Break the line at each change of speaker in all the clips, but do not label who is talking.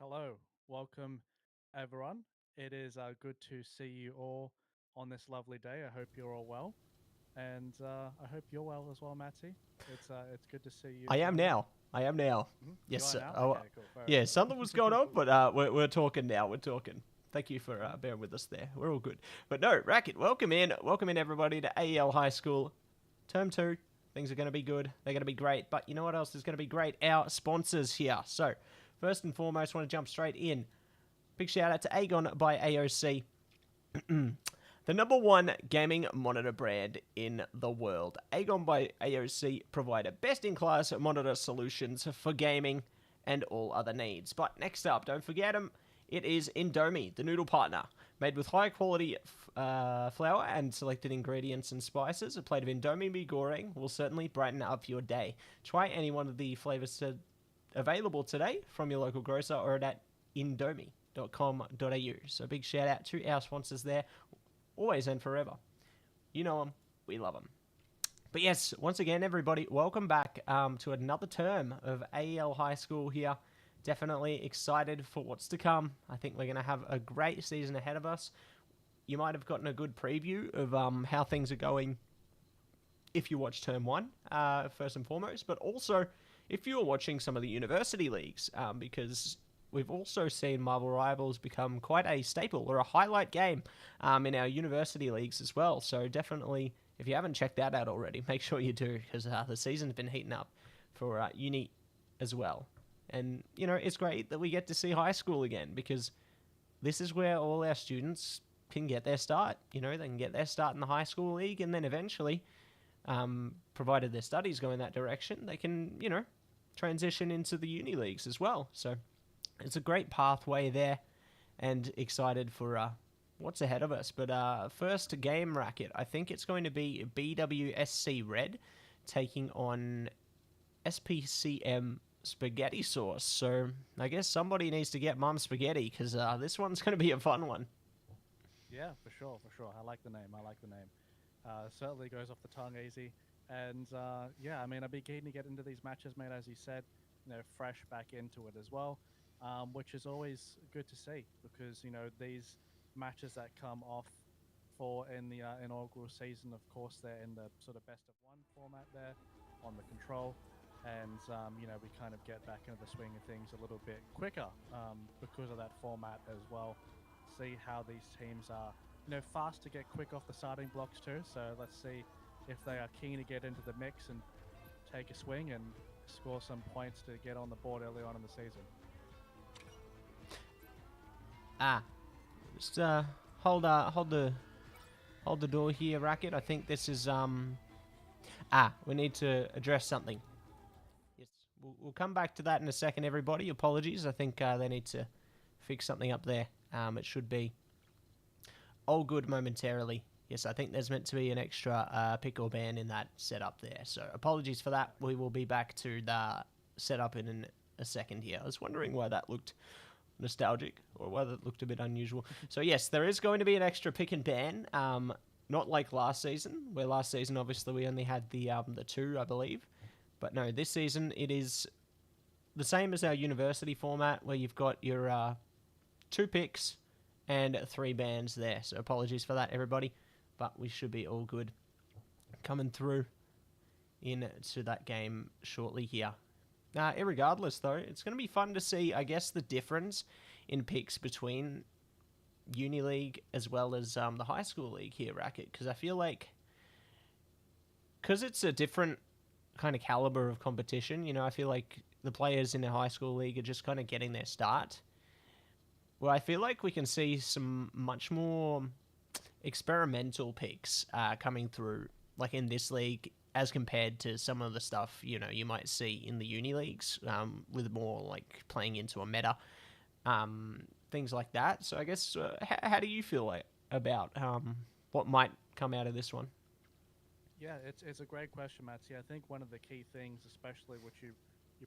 Hello, welcome everyone. It is good to see you all on this lovely day. I hope you're all well, and I hope you're well as well, Matty. It's good to see you
I am
again, mate.
now. I am now.
You
Yes,
are
sir.
now.
Oh,
Okay, cool. Very
yeah,
good.
something was going on, but we're talking now. We're talking. Thank you for bearing with us there. We're all good. But no, Racket, welcome in. Welcome in, everybody, to AEL High School. Term 2. Things are going to be good. They're going to be great. But you know what else is going to be great? Our sponsors here. So, first and foremost, want to jump straight in. Big shout out to AGON by AOC. The number one gaming monitor brand in the world. AGON by AOC provide a best-in-class monitor solutions for gaming and all other needs. But next up, don't forget them, it is Indomie, the noodle partner. Made with high-quality flour and selected ingredients and spices, a plate of Indomie mee goreng will certainly brighten up your day. Try any one of the flavors available today from your local grocer or at indomie.com.au. So big shout out to our sponsors there, always and forever. You know them, we love them. But yes, once again, everybody, welcome back to another term of AEL High School here. Definitely excited for what's to come. I think we're going to have a great season ahead of us. You might have gotten a good preview of how things are going if you watch Term 1, first and foremost, but also if you're watching some of the university leagues, because we've also seen Marvel Rivals become quite a staple or a highlight game in our university leagues as well. So definitely, if you haven't checked that out already, make sure you do, because the season's been heating up for uni as well. And, you know, it's great that we get to see high school again, because this is where all our students can get their start. You know, they can get their start in the high school league, and then eventually, provided their studies go in that direction, they can, you know, transition into the uni leagues as well. So it's a great pathway there, and excited for what's ahead of us. But first game, Racket, I think it's going to be BWSC Red taking on SPCM Spaghetti Sauce. So I guess somebody needs to get Mum Spaghetti, because this one's going to be a fun one.
Yeah, for sure, for sure. I like the name. I like the name. Certainly goes off the tongue easy. And yeah, I mean, I'd be keen to get into these matches, mate, as you said, you know, fresh back into it as well, which is always good to see because, you know, these matches that come off for in the inaugural season, of course, they're in the sort of best of one format there on the control. And, you know, we kind of get back into the swing of things a little bit quicker because of that format as well. See how these teams are, you know, fast to get quick off the starting blocks too. So let's see if they are keen to get into the mix and take a swing and score some points to get on the board early on in the season.
Just hold the door here, Racket. I think this is we need to address something. Yes, we'll come back to that in a second, everybody. Apologies. I think they need to fix something up there. It should be all good momentarily. Yes, I think there's meant to be an extra pick or ban in that setup there. So apologies for that. We will be back to the setup in a second here. I was wondering why that looked nostalgic or whether it looked a bit unusual. So yes, there is going to be an extra pick and ban. Not like last season, where last season obviously we only had the two, I believe. But no, this season it is the same as our university format, where you've got your two picks and three bans there. So apologies for that, everybody, but we should be all good coming through into that game shortly here. Irregardless, though, it's going to be fun to see, I guess, the difference in picks between Uni League as well as the high school league here, Racket, because I feel like, because it's a different kind of caliber of competition, you know, I feel like the players in the high school league are just kind of getting their start. Well, I feel like we can see some much more experimental picks coming through, like in this league, as compared to some of the stuff, you know, you might see in the uni leagues, with more like playing into a meta, things like that. So I guess, how do you feel about what might come out of this one?
Yeah, it's a great question, Matty. I think one of the key things, especially which you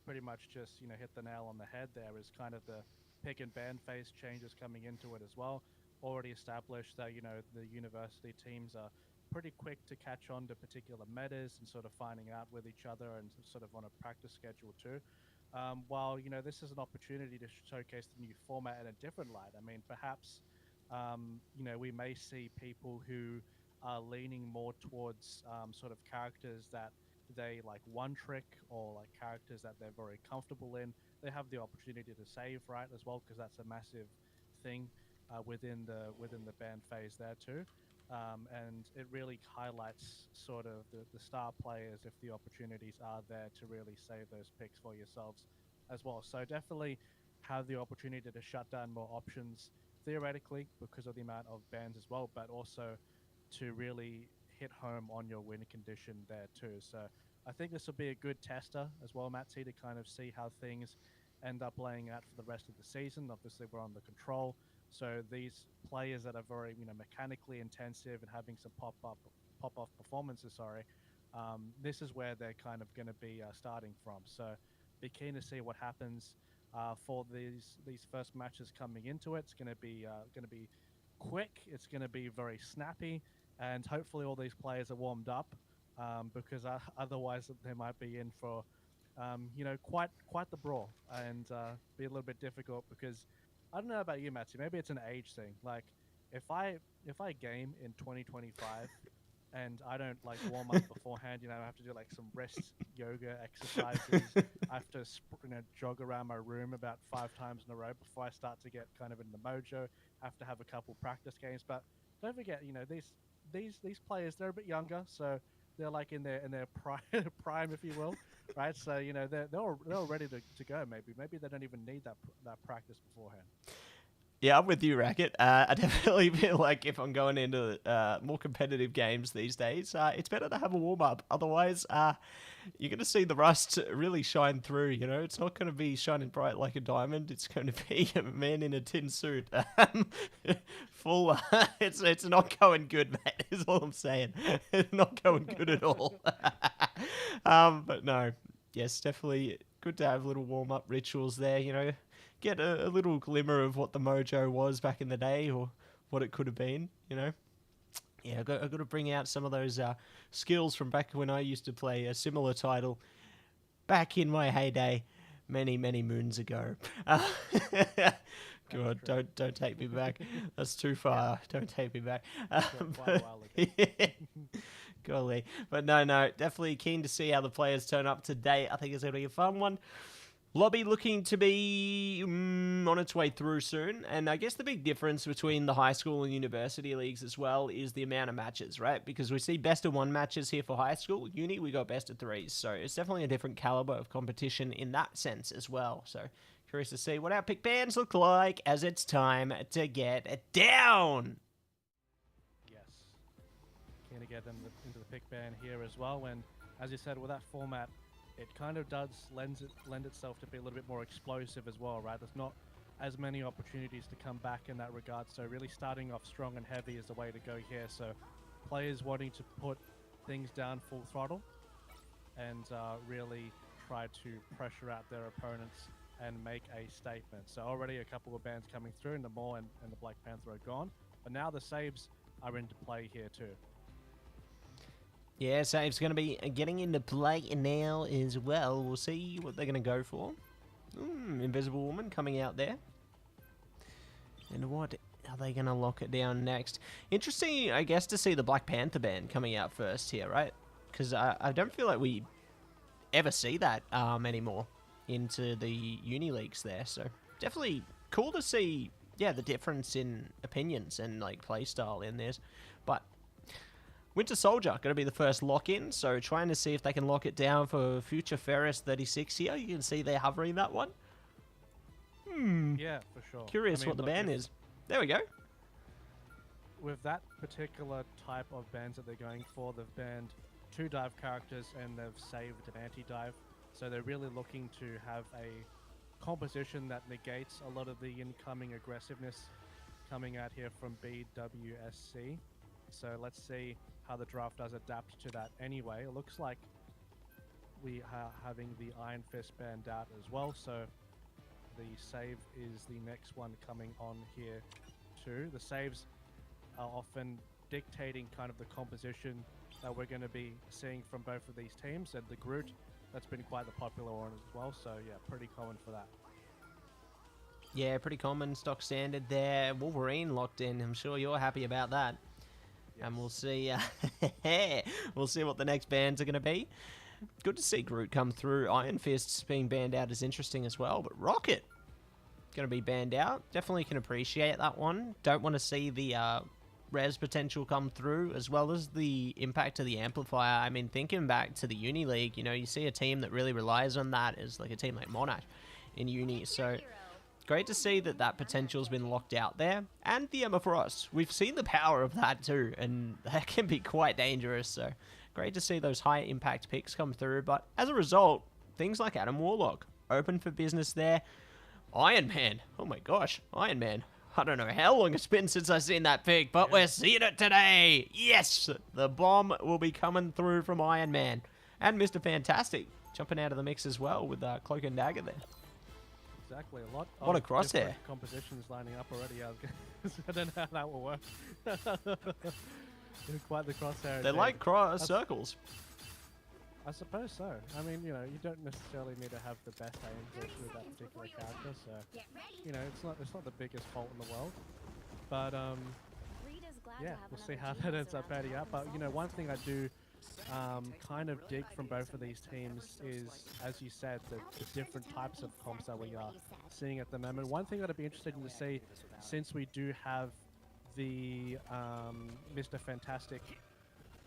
pretty much just, you know, hit the nail on the head there, is kind of the pick and ban phase changes coming into it as well. Already established that, you know, the university teams are pretty quick to catch on to particular metas and sort of finding out with each other and sort of on a practice schedule too. while this is an opportunity to showcase the new format in a different light. I mean, perhaps we may see people who are leaning more towards sort of characters that they like one trick, or like characters that they're very comfortable in. They have the opportunity to save, right, as well, because that's a massive thing within the ban phase there too. And it really highlights sort of the star players if the opportunities are there to really save those picks for yourselves as well. So definitely have the opportunity to shut down more options theoretically because of the amount of bans as well, but also to really hit home on your win condition there too. So I think this will be a good tester as well, Matty, to kind of see how things end up laying out for the rest of the season. Obviously, we're on the control, so these players that are very mechanically intensive and having some pop off performances, this is where they're kind of going to be starting from. So be keen to see what happens for these first matches coming into it. It's going to be quick. It's going to be very snappy, and hopefully all these players are warmed up, because otherwise they might be in for quite the brawl, and be a little bit difficult. Because I don't know about you, Matty, maybe it's an age thing. Like if I game in 2025 and I don't like warm up beforehand, I have to do like some wrist yoga exercises. I have to jog around my room about 5 times in a row before I start to get kind of in the mojo. I have to have a couple practice games, but don't forget, these players, they're a bit younger, so they're like in their prime, if you will, right? So they're all ready to go. Maybe they don't even need that practice beforehand.
Yeah, I'm with you, Racket. I definitely feel like if I'm going into more competitive games these days, it's better to have a warm-up. Otherwise, you're going to see the rust really shine through, It's not going to be shining bright like a diamond. It's going to be a man in a tin suit. Full, it's not going good, mate, is all I'm saying. It's not going good at all. But no, yes, definitely good to have little warm-up rituals there, get a little glimmer of what the mojo was back in the day, or what it could have been, Yeah, I've got to bring out some of those skills from back when I used to play a similar title back in my heyday, many moons ago. God, don't take me back. That's too far. Yeah. Don't take me back.
Quite a while ago.
Golly. But no, definitely keen to see how the players turn up today. I think it's going to be a fun one. Lobby looking to be on its way through soon, and I guess the big difference between the high school and university leagues as well is the amount of matches, right? Because we see best of 1 matches here for high school. Uni, we got best of 3s, so it's definitely a different caliber of competition in that sense as well. So curious to see what our pick bands look like as it's time to get down.
Yes, keen to get them into the pick band here as well, and as you said, with that format, it kind of does lend itself to be a little bit more explosive as well, right? There's not as many opportunities to come back in that regard, so really starting off strong and heavy is the way to go here. So players wanting to put things down full throttle and really try to pressure out their opponents and make a statement. So already a couple of bans coming through, and the Maul and the Black Panther are gone, but now the saves are into play here too.
Yeah, save's going to be getting into play now as well. We'll see what they're going to go for. Invisible Woman coming out there. And what are they going to lock it down next? Interesting, I guess, to see the Black Panther band coming out first here, right? Because I don't feel like we ever see that anymore into the uni leagues there. So definitely cool to see, yeah, the difference in opinions and like play style in this. But Winter Soldier going to be the first lock-in, so trying to see if they can lock it down for Future Ferris 36 here. You can see they're hovering that one.
Yeah, for sure.
Curious what the ban is. There we go.
With that particular type of bans that they're going for, they've banned 2 dive characters and they've saved an anti-dive. So they're really looking to have a composition that negates a lot of the incoming aggressiveness coming out here from BWSC. So let's see how the draft does adapt to that anyway. It looks like we are having the Iron Fist banned out as well, so the save is the next one coming on here too. The saves are often dictating kind of the composition that we're going to be seeing from both of these teams, and the Groot that's been quite the popular one as well. So yeah, pretty common for that.
Yeah, pretty common, stock standard there. Wolverine locked in. I'm sure you're happy about that. Yes. And we'll see. We'll see what the next bans are going to be. Good to see Groot come through. Iron Fists being banned out is interesting as well. But Rocket going to be banned out. Definitely can appreciate that one. Don't want to see the res potential come through, as well as the impact of the amplifier. I mean, thinking back to the Uni League, you know, you see a team that really relies on that is like a team like Monash in Uni. So great to see that that potential's been locked out there. And the Emma Frost. We've seen the power of that too, and that can be quite dangerous. So great to see those high impact picks come through. But as a result, things like Adam Warlock open for business there. Iron Man. Oh my gosh, Iron Man. I don't know how long it's been since I've seen that pick, but we're seeing it today. Yes, the bomb will be coming through from Iron Man. And Mr. Fantastic jumping out of the mix as well with Cloak and Dagger there.
Exactly, a lot
what a crosshair.
Compositions lining up already. I don't know how that will work. Quite the crosshair.
They like circles.
I suppose so. I mean, you know, you don't necessarily need to have the best aim with that particular character, so you know, it's not the biggest fault in the world. But yeah, we'll see how that ends up panning out. But you know, one thing I do kind of dig from both of these teams is, as you said, the different types of comps that we are seeing at the moment. One thing I'd be interested in to see, since we do have the Mr. Fantastic,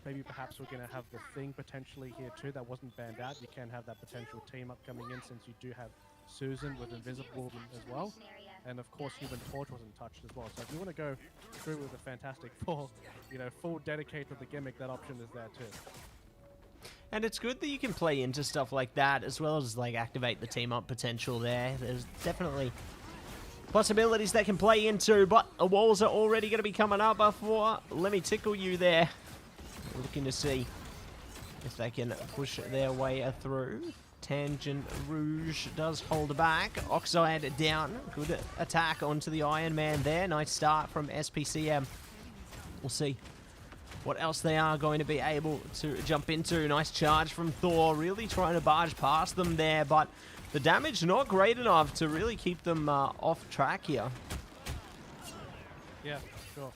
maybe perhaps we're going to have the Thing potentially here too that wasn't banned out. You can have that potential team up coming in, since you do have Susan with Invisible as well. And of course, Human Torch wasn't touched as well. So if you want to go through with the Fantastic Four, you know, full dedicate to the gimmick, that option is there too.
And it's good that you can play into stuff like that, as well as like activate the team up potential there. There's definitely possibilities they can play into, but the walls are already going to be coming up for Let Me Tickle You there. Looking to see if they can push their way through. Tangent Rouge does hold back. Oxide down. Good attack onto the Iron Man there. Nice start from SPCM. We'll see what else they are going to be able to jump into. Nice charge from Thor. Really trying to barge past them there, but the damage not great enough to really keep them off track here.
Yeah, sure.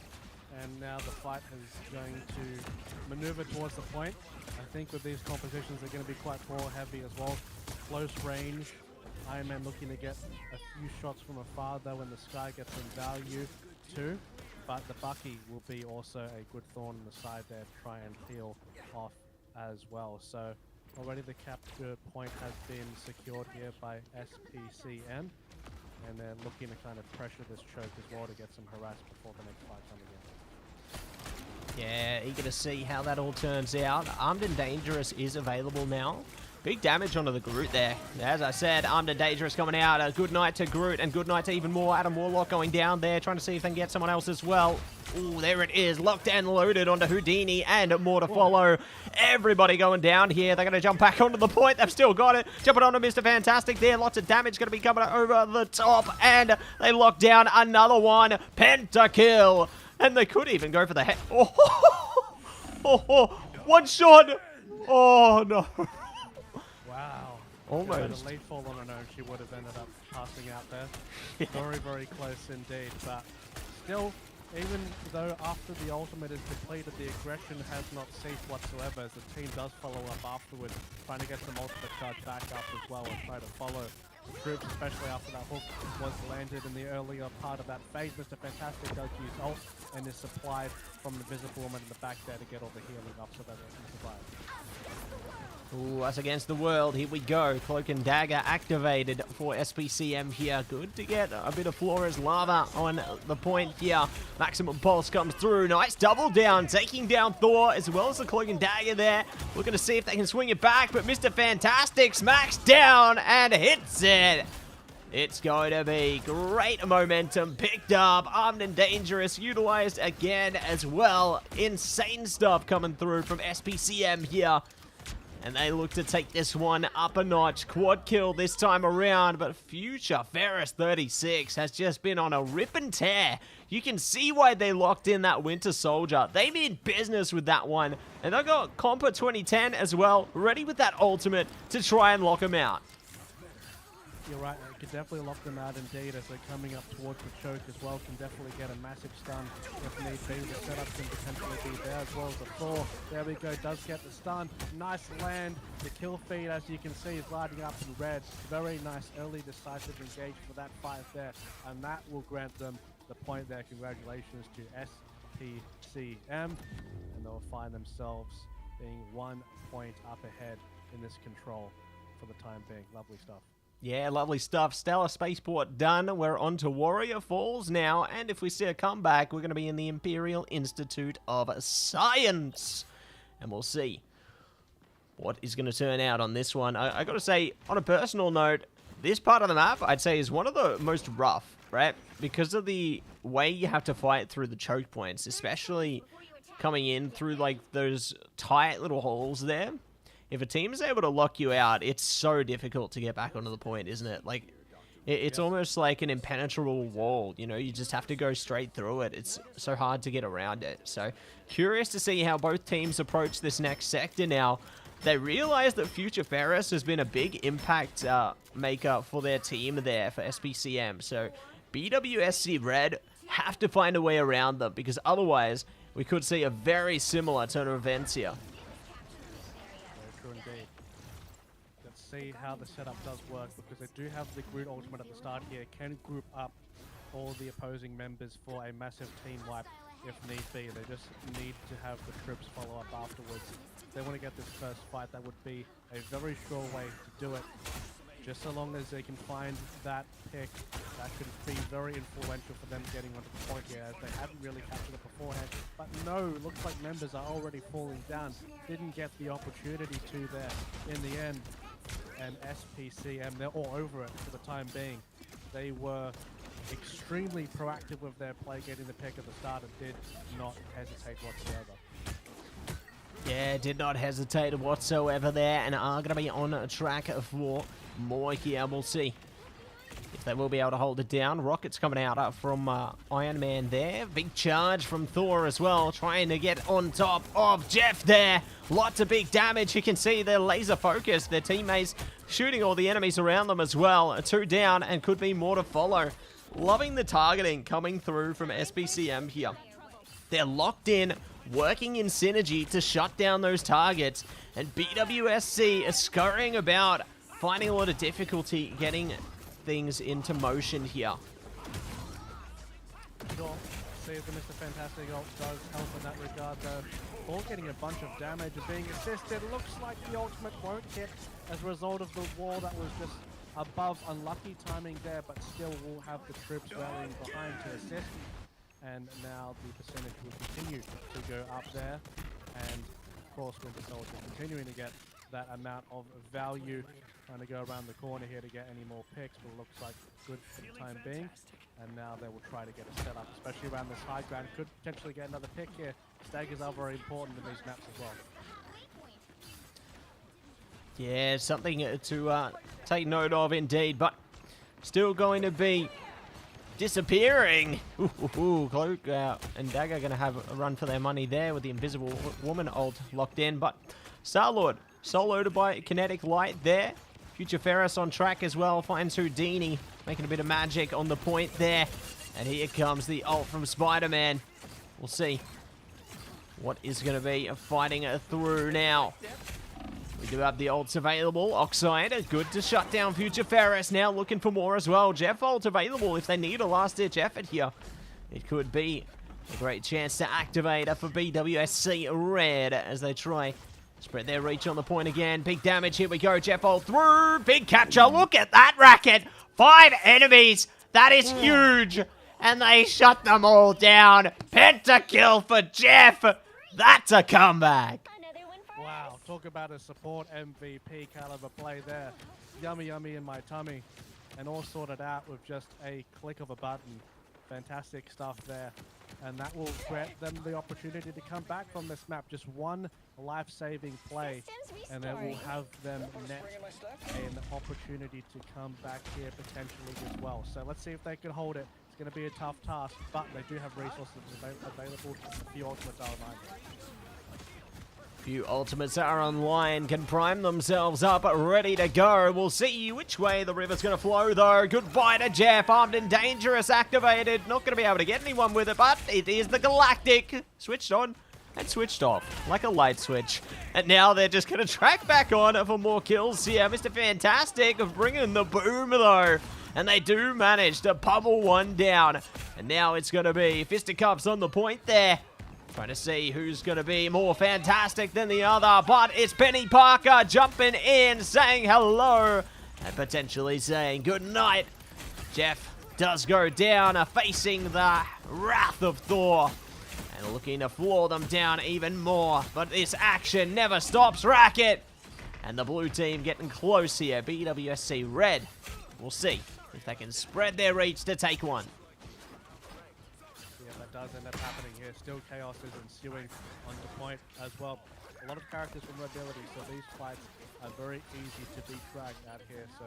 And now the fight is going to maneuver towards the point. I think with these compositions, they're going to be quite ball heavy as well. Close range. Iron Man looking to get a few shots from afar, though, when the Sky gets some value too. But the Bucky will be also a good thorn in the side there to try and peel off as well. So already the capture point has been secured here by SPCM. And they're looking to kind of pressure this choke as well to get some harass before the next fight comes again.
Yeah, eager to see how that all turns out. Armed and Dangerous is available now. Big damage onto the Groot there. As I said, Armed and Dangerous coming out. A good night to Groot, and good night to even more. Adam Warlock going down there, trying to see if they can get someone else as well. Ooh, there it is. Locked and loaded onto Houdini, and more to follow. Everybody going down here. They're going to jump back onto the point. They've still got it. Jumping onto Mr. Fantastic there. Lots of damage going to be coming over the top, and they lock down another one. Pentakill. And they could even go for the head. One shot. Oh, no.
Wow.
Almost.
A late fall on her own, she would have ended up passing out there. Yeah. Very, very close indeed. But still, even though after the ultimate is completed, the aggression has not ceased whatsoever, as the team does follow up afterwards, trying to get some ultimate charge back up as well and try to follow the troops, especially after that hook was landed in the earlier part of that phase. Mr. Fantastic does use ult and is supplied from the Visible Woman in the back there to get all the healing up so that it can survive.
Ooh, us against the world. Here we go. Cloak and Dagger activated for SPCM here. Good to get a bit of Flora's Lava on the point here. Maximum Pulse comes through. Nice double down. Taking down Thor as well as the Cloak and Dagger there. Looking to see if they can swing it back, but Mr. Fantastic smacks down and hits it. It's going to be great momentum picked up. Armed and Dangerous utilized again as well. Insane stuff coming through from SPCM here. And they look to take this one up a notch. Quad kill this time around, but Future Ferris 36 has just been on a rip and tear. You can see why they locked in that Winter Soldier. They mean business with that one. And they got Compa 2010 as well, ready with that ultimate to try and lock him out.
You're right, it could definitely lock them out indeed as they're coming up towards the choke as well. Can definitely get a massive stun if need be. The setup can potentially be there as well as the Thor. There we go, does get the stun. Nice land. The kill feed, as you can see, is lighting up in red. Very nice early decisive engage for that fight there. And that will grant them the point there. Congratulations to SPCM. And they'll find themselves being 1 point up ahead in this control for the time being. Lovely stuff.
Yeah, lovely stuff. Stellar Spaceport done. We're on to Warrior Falls now. And if we see a comeback, we're going to be in the Imperial Institute of Science. And we'll see what is going to turn out on this one. I got to say, on a personal note, this part of the map, I'd say, is one of the most rough, right? Because of the way you have to fight through the choke points, especially coming in through, like, those tight little holes there. If a team is able to lock you out, it's so difficult to get back onto the point, isn't it? Like, it's almost like an impenetrable wall, you know? You just have to go straight through it. It's so hard to get around it. So, curious to see how both teams approach this next sector now. They realize that Future Ferris has been a big impact maker for their team there for SPCM. So, BWSC Red have to find a way around them, because otherwise, we could see a very similar turn of events here.
Indeed. Let's see how the setup does work, because they do have the Groot ultimate at the start here. Can group up all the opposing members for a massive team wipe if need be. They just need to have the troops follow up afterwards. If they want to get this first fight, that would be a very sure way to do it. Just so long as they can find that pick, that could be very influential for them getting onto the point here, as they hadn't really captured it beforehand. But no, looks like members are already falling down. Didn't get the opportunity to there in the end. And SPCM, they're all over it for the time being. They were extremely proactive with their play, getting the pick at the start, and did not hesitate whatsoever.
Yeah, did not hesitate whatsoever there, and are going to be on a track for more here. We'll see if they will be able to hold it down. Rockets coming out from Iron Man there. Big charge from Thor as well, trying to get on top of Jeff there. Lots of big damage. You can see they're laser focused. Their teammates shooting all the enemies around them as well. 2 down, and could be more to follow. Loving the targeting coming through from SPCM here. They're locked in, working in synergy to shut down those targets, and BWSC is scurrying about, finding a lot of difficulty getting things into motion here.
Sure, see if the Mr. Fantastic ult does help in that regard though. All getting a bunch of damage and being assisted. Looks like the ultimate won't hit as a result of the wall that was just above. Unlucky timing there, but still will have the troops rallying behind to assist. And now the percentage will continue to go up there. And of course, Winter Soldier continuing to get that amount of value. Trying to go around the corner here to get any more picks, but it looks like good for the time being. And now they will try to get a setup, especially around this high ground. Could potentially get another pick here. Staggers are very important in these maps as well.
Yeah, something to take note of indeed, but still going to be disappearing. Cloak and Dagger going to have a run for their money there with the Invisible Woman ult locked in, but Star-Lord soloed by Kinetic Light there. Future Ferris on track as well, finds Houdini, making a bit of magic on the point there. And here comes the ult from Spider-Man. We'll see what is going to be fighting through now. We do have the ults available. Oxide, good to shut down Future Ferris. Now looking for more as well. Jeff ult available if they need a last-ditch effort here. It could be a great chance to activate for BWSC Red as they try spread their reach on the point again. Big damage. Here we go. Jeff ult through. Big capture. Look at that, Racquet. 5 enemies. That is huge. And they shut them all down. Pentakill for Jeff. That's a comeback.
Wow, talk about a support MVP caliber play there. Yummy, yummy in my tummy. And all sorted out with just a click of a button. Fantastic stuff there and that will grant them the opportunity to come back from this map. Just one life-saving play, and it will have them net an opportunity to come back here potentially as well. So let's see if they can hold it. It's going to be a tough task, but they do have resources available. A few ultimates are online.
Few ultimates are online, can prime themselves up, ready to go. We'll see which way the river's going to flow, though. Goodbye to Jeff, armed and dangerous, activated. Not going to be able to get anyone with it, but it is the Galactic. Switched on and switched off, like a light switch. And now they're just going to track back on for more kills here. Mr. Fantastic of bringing the boom, though. And they do manage to pummel one down. And now it's going to be fisticuffs on the point there. Trying to see who's going to be more fantastic than the other, but it's Penny Parker jumping in, saying hello, and potentially saying good night. Jeff does go down, facing the wrath of Thor, and looking to floor them down even more, but this action never stops. Racquet and the blue team getting close here. BWSC Red, we'll see if they can spread their reach to take one.
Does end up happening here. Still chaos is ensuing on the point as well. A lot of characters with mobility, so these fights are very easy to be dragged out here. So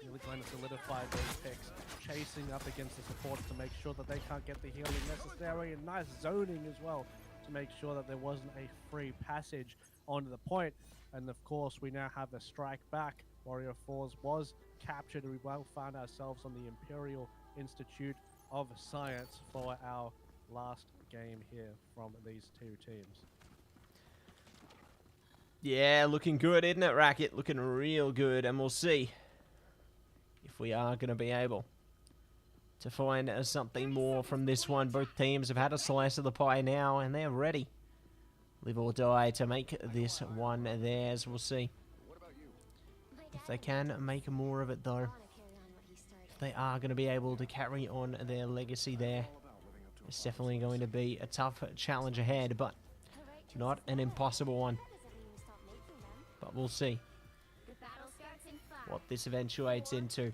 really trying to solidify those picks, chasing up against the supports to make sure that they can't get the healing necessary, and nice zoning as well to make sure that there wasn't a free passage onto the point. And of course, we now have a strike back. Warrior Falls was captured, and we well found ourselves on the Imperial Institute of Science for our last game here from these two teams.
Yeah, looking good, isn't it, Racquet? Looking real good, and we'll see if we are going to be able to find something more from this one. Both teams have had a slice of the pie now, and they're ready. Live or die to make this one theirs. We'll see if they can make more of it, though. They are going to be able to carry on their legacy there. It's definitely going to be a tough challenge ahead, but not an impossible one. But we'll see what this eventuates into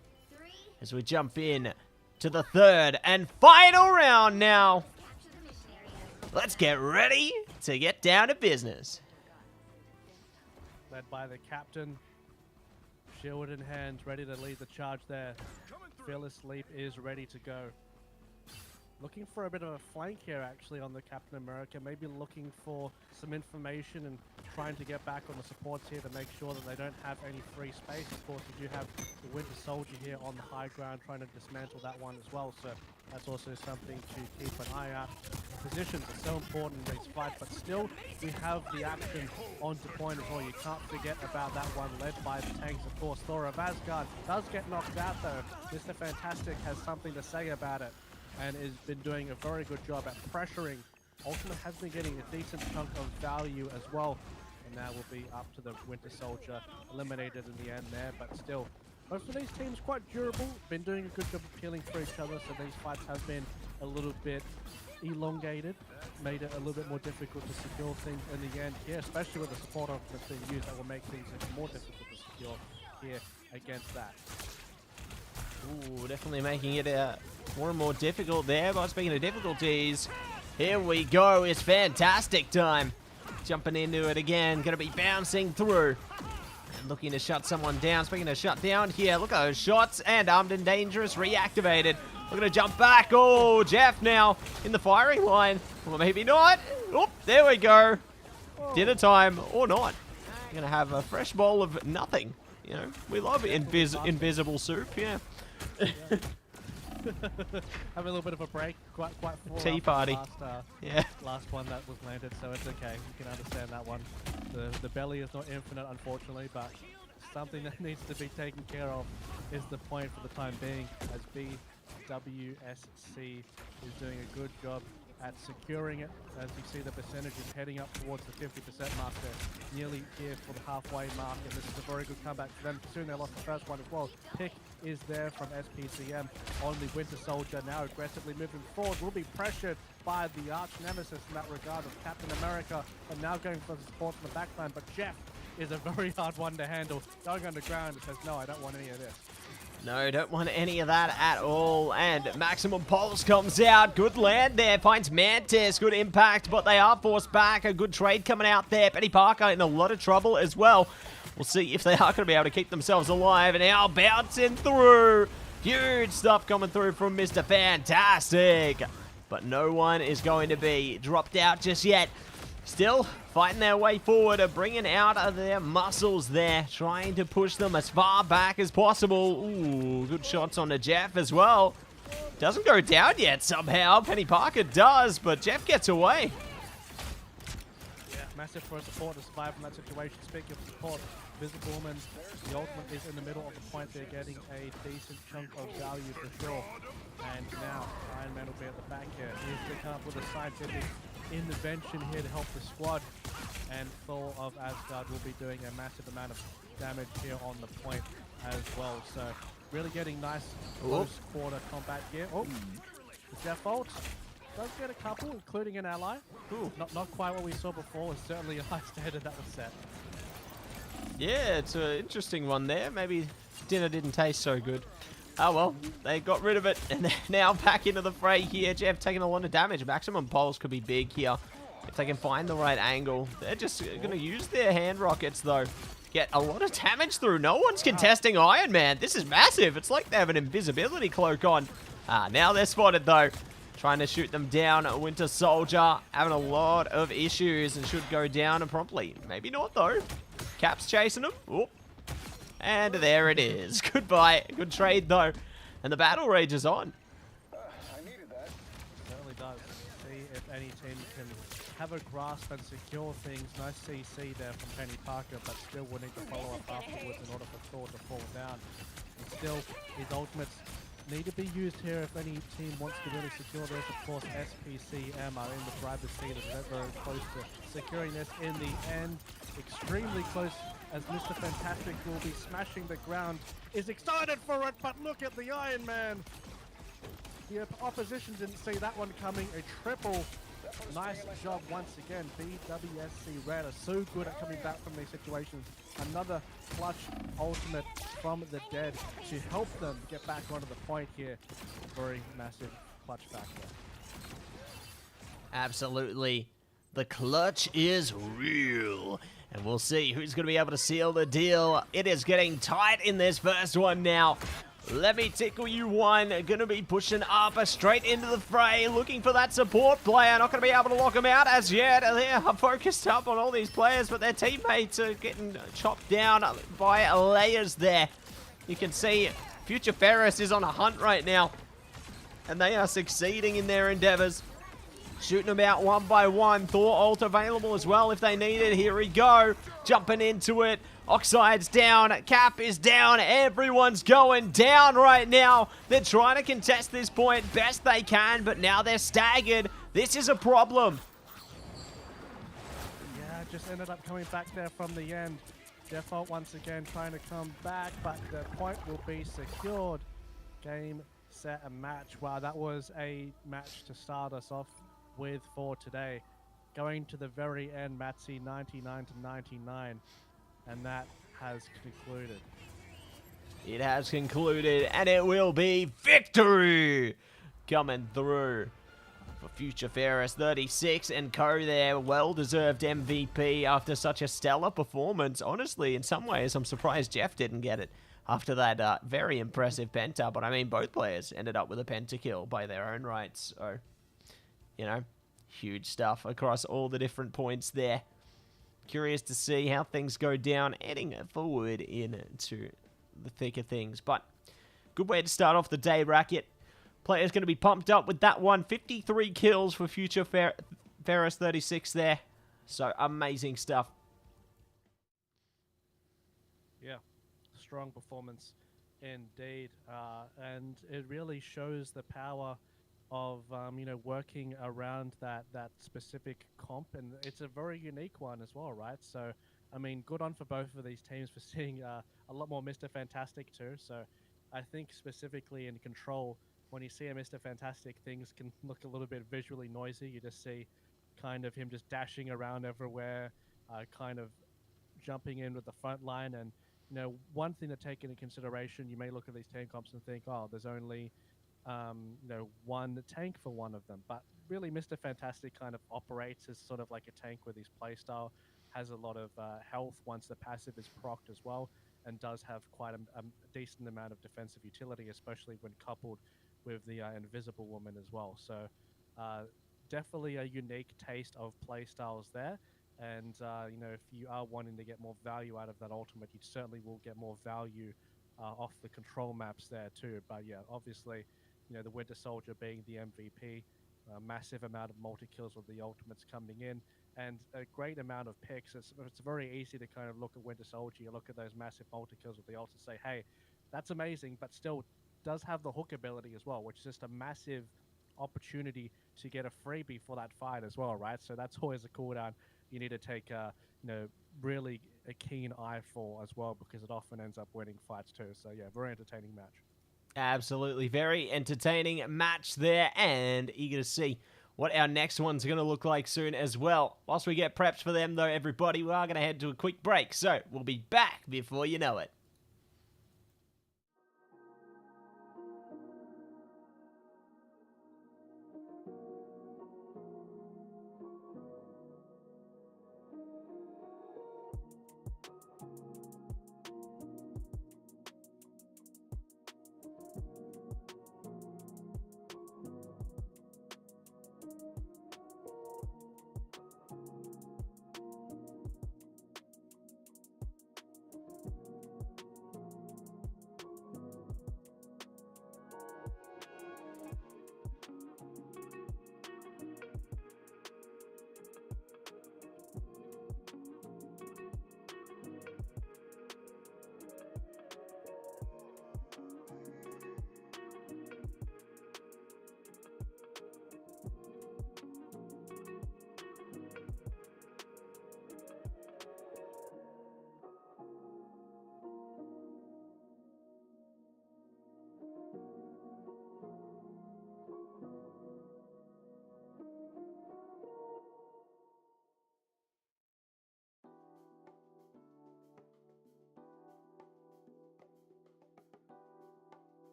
as we jump in to the third and final round now. Let's get ready to get down to business.
Led by the captain, shield in hand, ready to lead the charge there. Fearless Leap is ready to go. Looking for a bit of a flank here, actually, on the Captain America. Maybe looking for some information and trying to get back on the supports here to make sure that they don't have any free space. Of course, we do have the Winter Soldier here on the high ground trying to dismantle that one as well. So that's also something to keep an eye out. Positions are so important in these fights, but still we have the action onto point as well. You can't forget about that one, led by the tanks, of course. Thor of Asgard does get knocked out, though. Mr. Fantastic has something to say about it and has been doing a very good job at pressuring. Ultimate has been getting a decent chunk of value as well, and now will be up to the Winter Soldier, eliminated in the end there, but still most of these teams quite durable, been doing a good job of peeling for each other, so these fights have been a little bit elongated, made it a little bit more difficult to secure things in the end here, especially with the support ultimates being used. That will make things even more difficult to secure here against that.
Ooh, definitely making it more and more difficult there. But speaking of difficulties, here we go. It's fantastic time. Jumping into it again. Going to be bouncing through. And looking to shut someone down. Speaking of shut down here, look at those shots. And Armed and Dangerous reactivated. Looking to jump back. Oh, Jeff now in the firing line. Or maybe not. Oh, there we go. Dinner time or not. Going to have a fresh bowl of nothing. You know, we love invisible soup, yeah.
Have a little bit of a break, quite full.
Tea party.
Last one that was landed, so it's okay. You can understand that one. The belly is not infinite, unfortunately, but something that needs to be taken care of is the point for the time being, as BWSC is doing a good job at securing it. As you see, the percentage is heading up towards the 50% mark there, nearly here for the halfway mark, and this is a very good comeback for them. Soon they lost the first one as well. Pick is there from SPCM on the Winter Soldier, now aggressively moving forward. Will be pressured by the arch nemesis in that regard of Captain America, and now going for the support from the backline, but Jeff is a very hard one to handle. Going underground, it says, no, I don't want any of this.
No, don't want any of that at all. And Maximum Pulse comes out. Good land there. Finds Mantis. Good impact, but they are forced back. A good trade coming out there. Penny Parker in a lot of trouble as well. We'll see if they are going to be able to keep themselves alive. And now bouncing through. Huge stuff coming through from Mr. Fantastic. But no one is going to be dropped out just yet. Still fighting their way forward, bringing out of their muscles there, trying to push them as far back as possible. Ooh, good shots on the Jeff as well. Doesn't go down yet somehow. Penny Parker does, but Jeff gets away.
Yeah, massive for support to survive from that situation. Speaking of support, Visible-Man, the ultimate is in the middle of the point. They're getting a decent chunk of value for sure. And now Iron Man will be at the back here. He's to come up with a scientific intervention here to help the squad, and Thor of Asgard will be doing a massive amount of damage here on the point as well. So really getting nice close quarter combat here. Oh, the Jeff ult does get a couple, including an ally. Ooh, not quite what we saw before. It's certainly a high standard that was set.
Yeah, it's an interesting one there. Maybe dinner didn't taste so good. Oh well, they got rid of it, and they're now back into the fray here. Jeff taking a lot of damage. Maximum Pulse could be big here if they can find the right angle. They're just going to use their hand rockets, though, to get a lot of damage through. No one's contesting Iron Man. This is massive. It's like they have an invisibility cloak on. Now they're spotted, though. Trying to shoot them down. Winter Soldier having a lot of issues and should go down promptly. Maybe not, though. Cap's chasing them. Oop. And there it is. Goodbye. Good trade, though. And the battle rage is on.
I needed that. Certainly does. See if any team can have a grasp and secure things. Nice CC there from Penny Parker, but still willing to follow up afterwards in order for Thor to fall down. And still, his ultimates need to be used here if any team wants to really secure this. Of course, SPCM are in the driver's seat and they're very close to securing this in the end. Extremely close, as Mr. Fantastic will be smashing the ground. Is excited for it, but look at the Iron Man. The opposition didn't see that one coming. A triple. Nice job once again. BWSC Red are so good at coming back from these situations. Another clutch ultimate from the dead to help them get back onto the point here. Very massive clutch factor.
Absolutely. The clutch is real. And we'll see who's going to be able to seal the deal. It is getting tight in this first one now. Let me tickle you one. Going to be pushing up straight into the fray. Looking for that support player. Not going to be able to lock him out as yet. They are focused up on all these players, but their teammates are getting chopped down by layers there. You can see Future Ferris is on a hunt right now. And they are succeeding in their endeavors. Shooting them out one by one. Thor ult available as well if they need it. Here we go. Jumping into it. Oxide's down. Cap is down. Everyone's going down right now. They're trying to contest this point best they can, but now they're staggered. This is a problem.
Yeah, just ended up coming back there from the end. Default once again trying to come back, but the point will be secured. Game, set, and match. Wow, that was a match to start us off with for today. Going to the very end, Matsy 99-99, and that has concluded.
It has concluded, and it will be victory coming through for Future Ferris 36 and co there. Well-deserved MVP after such a stellar performance. Honestly, in some ways, I'm surprised Jeff didn't get it after that very impressive penta, but I mean, both players ended up with a pentakill by their own rights, so you know, huge stuff across all the different points there. Curious to see how things go down heading forward into the thick of things. But good way to start off the day, Racket. Players going to be pumped up with that one. 53 kills for Future Ferris 36 there. So amazing stuff.
Yeah, strong performance indeed. And it really shows the power of you know, working around that specific comp, and it's a very unique one as well, right? So I mean, good on for both of these teams for seeing a lot more Mr. Fantastic too. So I think specifically in Control, when you see a Mr. Fantastic, things can look a little bit visually noisy. You just see kind of him just dashing around everywhere, kind of jumping in with the front line, and one thing to take into consideration, you may look at these tank comps and think, oh, there's only one tank for one of them. But really, Mr. Fantastic kind of operates as sort of like a tank with his playstyle, has a lot of health once the passive is procced as well, and does have quite a decent amount of defensive utility, especially when coupled with the Invisible Woman as well. So definitely a unique taste of playstyles there. And if you are wanting to get more value out of that ultimate, you certainly will get more value off the control maps there too. But yeah, obviously, the Winter Soldier being the MVP, a massive amount of multi-kills with the ultimates coming in, and a great amount of picks. It's very easy to kind of look at Winter Soldier, you look at those massive multi-kills with the ult and say, hey, that's amazing, but still does have the hook ability as well, which is just a massive opportunity to get a freebie for that fight as well, right? So that's always a cooldown you need to take really a keen eye for as well, because it often ends up winning fights too. So yeah, very entertaining match.
Absolutely, very entertaining match there, and eager to see what our next one's going to look like soon as well. Whilst we get prepped for them though, everybody, we are going to head to a quick break, so we'll be back before you know it.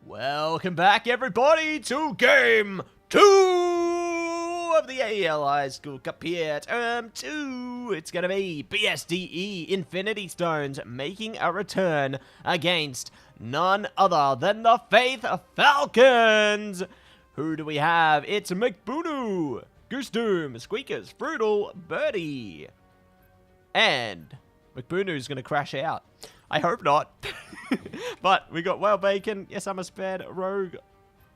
Welcome back, everybody, to Game 2 of the AEL High School Cup here, Term 2. It's going to be BSDE Infinity Stones making a return against none other than the Faith Falcons. Who do we have? It's McBoonoo, Goose Doom, Squeakers, Fruital, Birdie. And McBoonoo's going to crash out. I hope not. But we got Well Bacon, Yes I'm a Sped, Rogue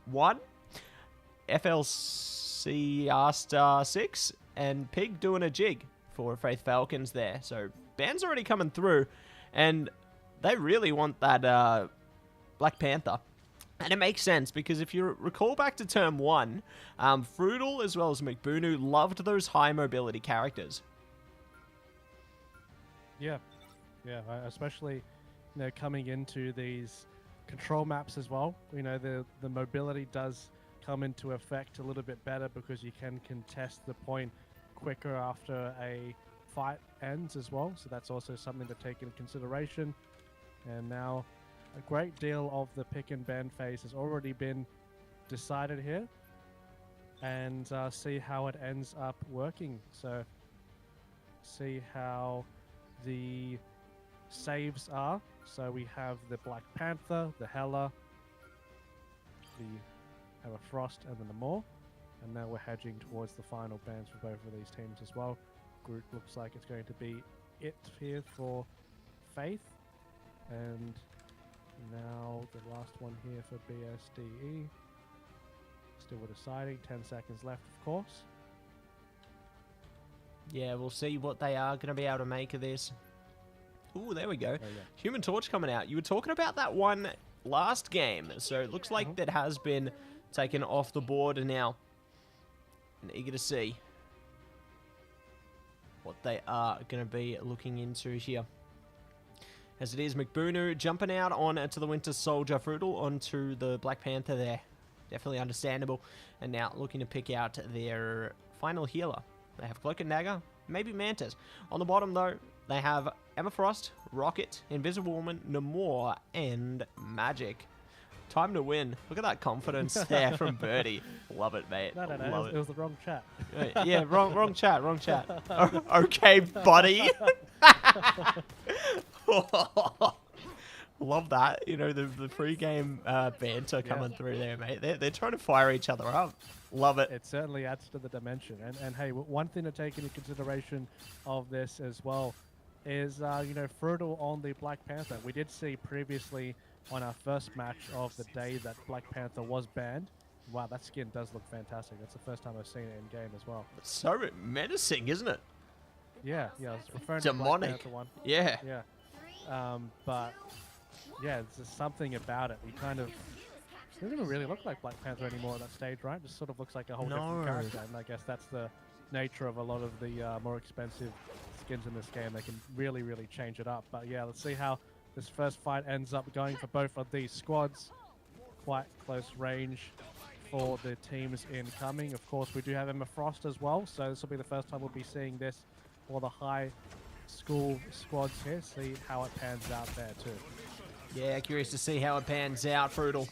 1, FLC R-Star 6, and Pig doing a jig for Faith Falcons there. So band's already coming through, and they really want that Black Panther. And it makes sense, because if you recall back to Term 1, Fruital as well as McBoonoo loved those high mobility characters.
Yeah, especially, coming into these control maps as well. The mobility does come into effect a little bit better because you can contest the point quicker after a fight ends as well. So that's also something to take into consideration. And now a great deal of the pick and ban phase has already been decided here, and see how it ends up working. So see how the saves are. So we have the Black Panther, the Hela, the Frost, and the Namor. And now we're hedging towards the final bans for both of these teams as well. Group looks like it's going to be it here for Faith. And now the last one here for BSDE. Still we're deciding. 10 seconds left, of course.
Yeah, we'll see what they are going to be able to make of this. Ooh, there we go. Human Torch coming out. You were talking about that one last game, so it looks like that has been taken off the board now. And eager to see what they are going to be looking into here. As it is, McBoonoo jumping out onto the Winter Soldier, Fruital onto the Black Panther there. Definitely understandable. And now looking to pick out their final healer. They have Cloak and Dagger, maybe Mantis. On the bottom, though, they have Emma Frost, Rocket, Invisible Woman, Namor, and Magic. Time to win. Look at that confidence there from Birdie. Love it, mate.
No, it was the wrong chat.
Yeah, wrong chat. Okay, buddy. Love that. The pre-game banter coming through there, mate. They're trying to fire each other up. Love it.
It certainly adds to the dimension. And hey, one thing to take into consideration of this as well is, Fruital on the Black Panther. We did see previously on our first match of the day that Black Panther was banned. Wow, that skin does look fantastic. That's the first time I've seen it in game as well.
It's so menacing, isn't it?
Yeah, I was referring
demonic.
To the Black Panther one.
Yeah.
But yeah, there's just something about it. It doesn't even really look like Black Panther anymore at that stage, right? It just sort of looks like a whole different character. And I guess that's the nature of a lot of the more expensive skins in this game. They can really, really change it up. But yeah, let's see how this first fight ends up going for both of these squads. Quite close range for the teams incoming. Of course, we do have Emma Frost as well. So this will be the first time we'll be seeing this for the high school squads here. See how it pans out there too.
Yeah, curious to see how it pans out. Fruital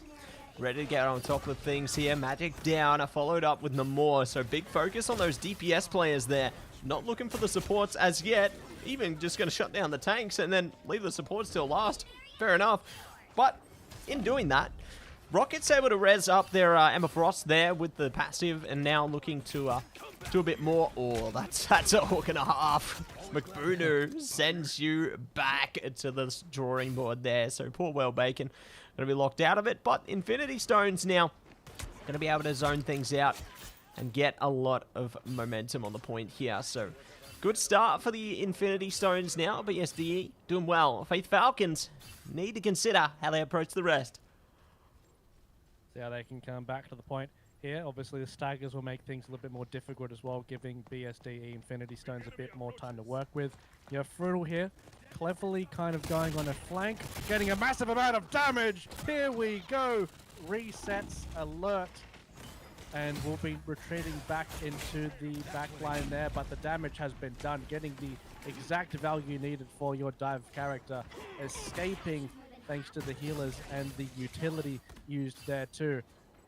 ready to get on top of things here. Magic down, followed up with Namor. So big focus on those DPS players there. Not looking for the supports as yet. Even just going to shut down the tanks and then leave the supports till last. Fair enough. But in doing that, Rocket's able to res up their Emma Frost there with the passive, and now looking to do a bit more. Oh, that's a hook and a half. McBoonoo sends you back to the drawing board there. So poor Well Bacon going to be locked out of it. But Infinity Stones now going to be able to zone things out and get a lot of momentum on the point here. So good start for the Infinity Stones now. But yes, DE doing well. Faith Falcons need to consider how they approach the rest.
See how they can come back to the point here. Obviously, the staggers will make things a little bit more difficult as well, giving BSDE Infinity Stones a bit more time to work with. You have Fruital here, cleverly kind of going on a flank, getting a massive amount of damage. Here we go. Resets, alert. And we'll be retreating back into the back line there, but the damage has been done, getting the exact value needed for your dive character, escaping thanks to the healers and the utility used there too.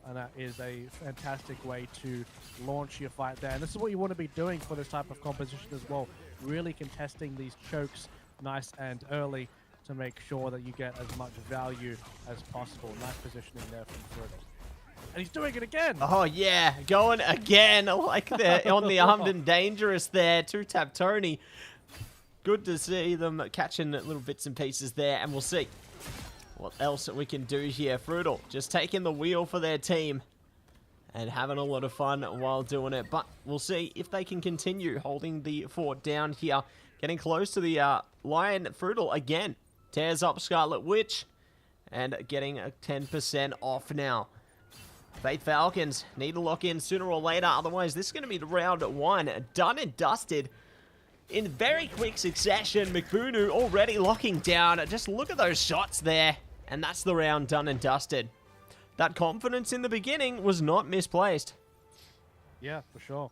And that is a fantastic way to launch your fight there. And this is what you want to be doing for this type of composition as well. Really contesting these chokes nice and early to make sure that you get as much value as possible. Nice positioning there from Friddle. And he's doing it again!
Oh, yeah. Going again. Like on the Armed and Dangerous there. TwoTapTony. Good to see them catching little bits and pieces there. And we'll see what else we can do here. Friddle just taking the wheel for their team and having a lot of fun while doing it. But we'll see if they can continue holding the fort down here. Getting close to the Lion. Friddle again tears up Scarlet Witch and getting a 10% off now. Faith Falcons need to lock in sooner or later. Otherwise, this is going to be round one. Done and dusted in very quick succession. McBoonoo already locking down. Just look at those shots there. And that's the round done and dusted. That confidence in the beginning was not misplaced.
Yeah, for sure.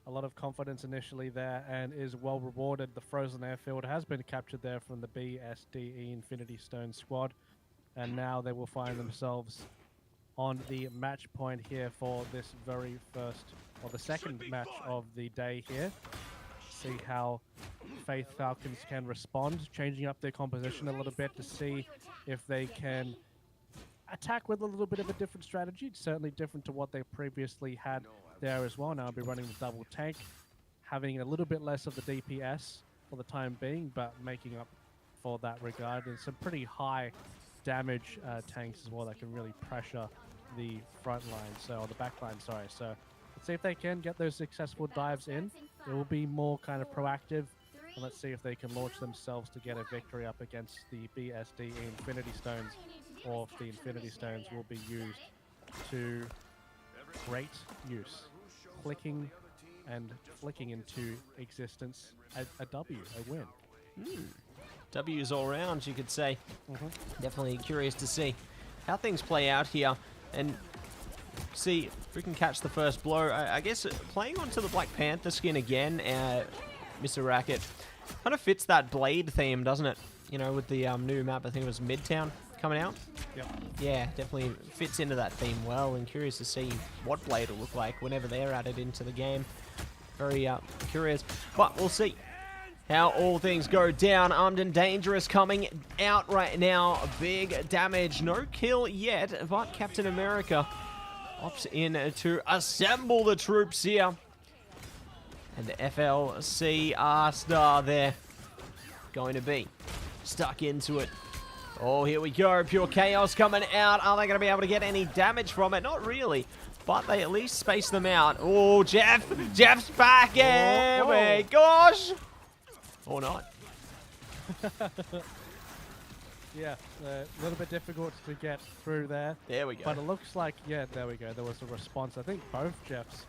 A lot of confidence initially there and is well rewarded. The Frozen Airfield has been captured there from the BSDE Infinity Stone squad. And now they will find themselves on the match point here for this very first, or the second match of the day here. See how Faith Falcons can respond, changing up their composition a little bit to see if they can attack with a little bit of a different strategy. It's certainly different to what they previously had there as well. Now I'll be running the double tank, having a little bit less of the DPS for the time being, but making up for that regard. And some pretty high damage tanks as well that can really pressure the front line, or the back line, sorry. So let's see if they can get those successful dives in. It will be more kind of proactive. And let's see if they can launch themselves to get a victory up against the BSD Infinity Stones, or if the Infinity Stones will be used to great use. Clicking and flicking into existence a W, a win.
W's all round, you could say. Definitely curious to see how things play out here and see if we can catch the first blow. I guess playing onto the Black Panther skin again, Mr. Racquet, kind of fits that Blade theme, doesn't it? You know, with the new map, I think it was Midtown coming out.
Yep.
Yeah, definitely fits into that theme well, and curious to see what Blade will look like whenever they're added into the game. Very curious, but we'll see how all things go down. Armed and Dangerous coming out right now. Big damage. No kill yet, but Captain America opts in to assemble the troops here. And the FLC R-Star there going to be stuck into it. Oh, here we go. Pure Chaos coming out. Are they going to be able to get any damage from it? Not really, but they at least space them out. Oh, Jeff's back. Oh my gosh. Or not.
Yeah, a little bit difficult to get through there.
There we go.
But it looks like, yeah, there we go. There was a response. I think both Jeffs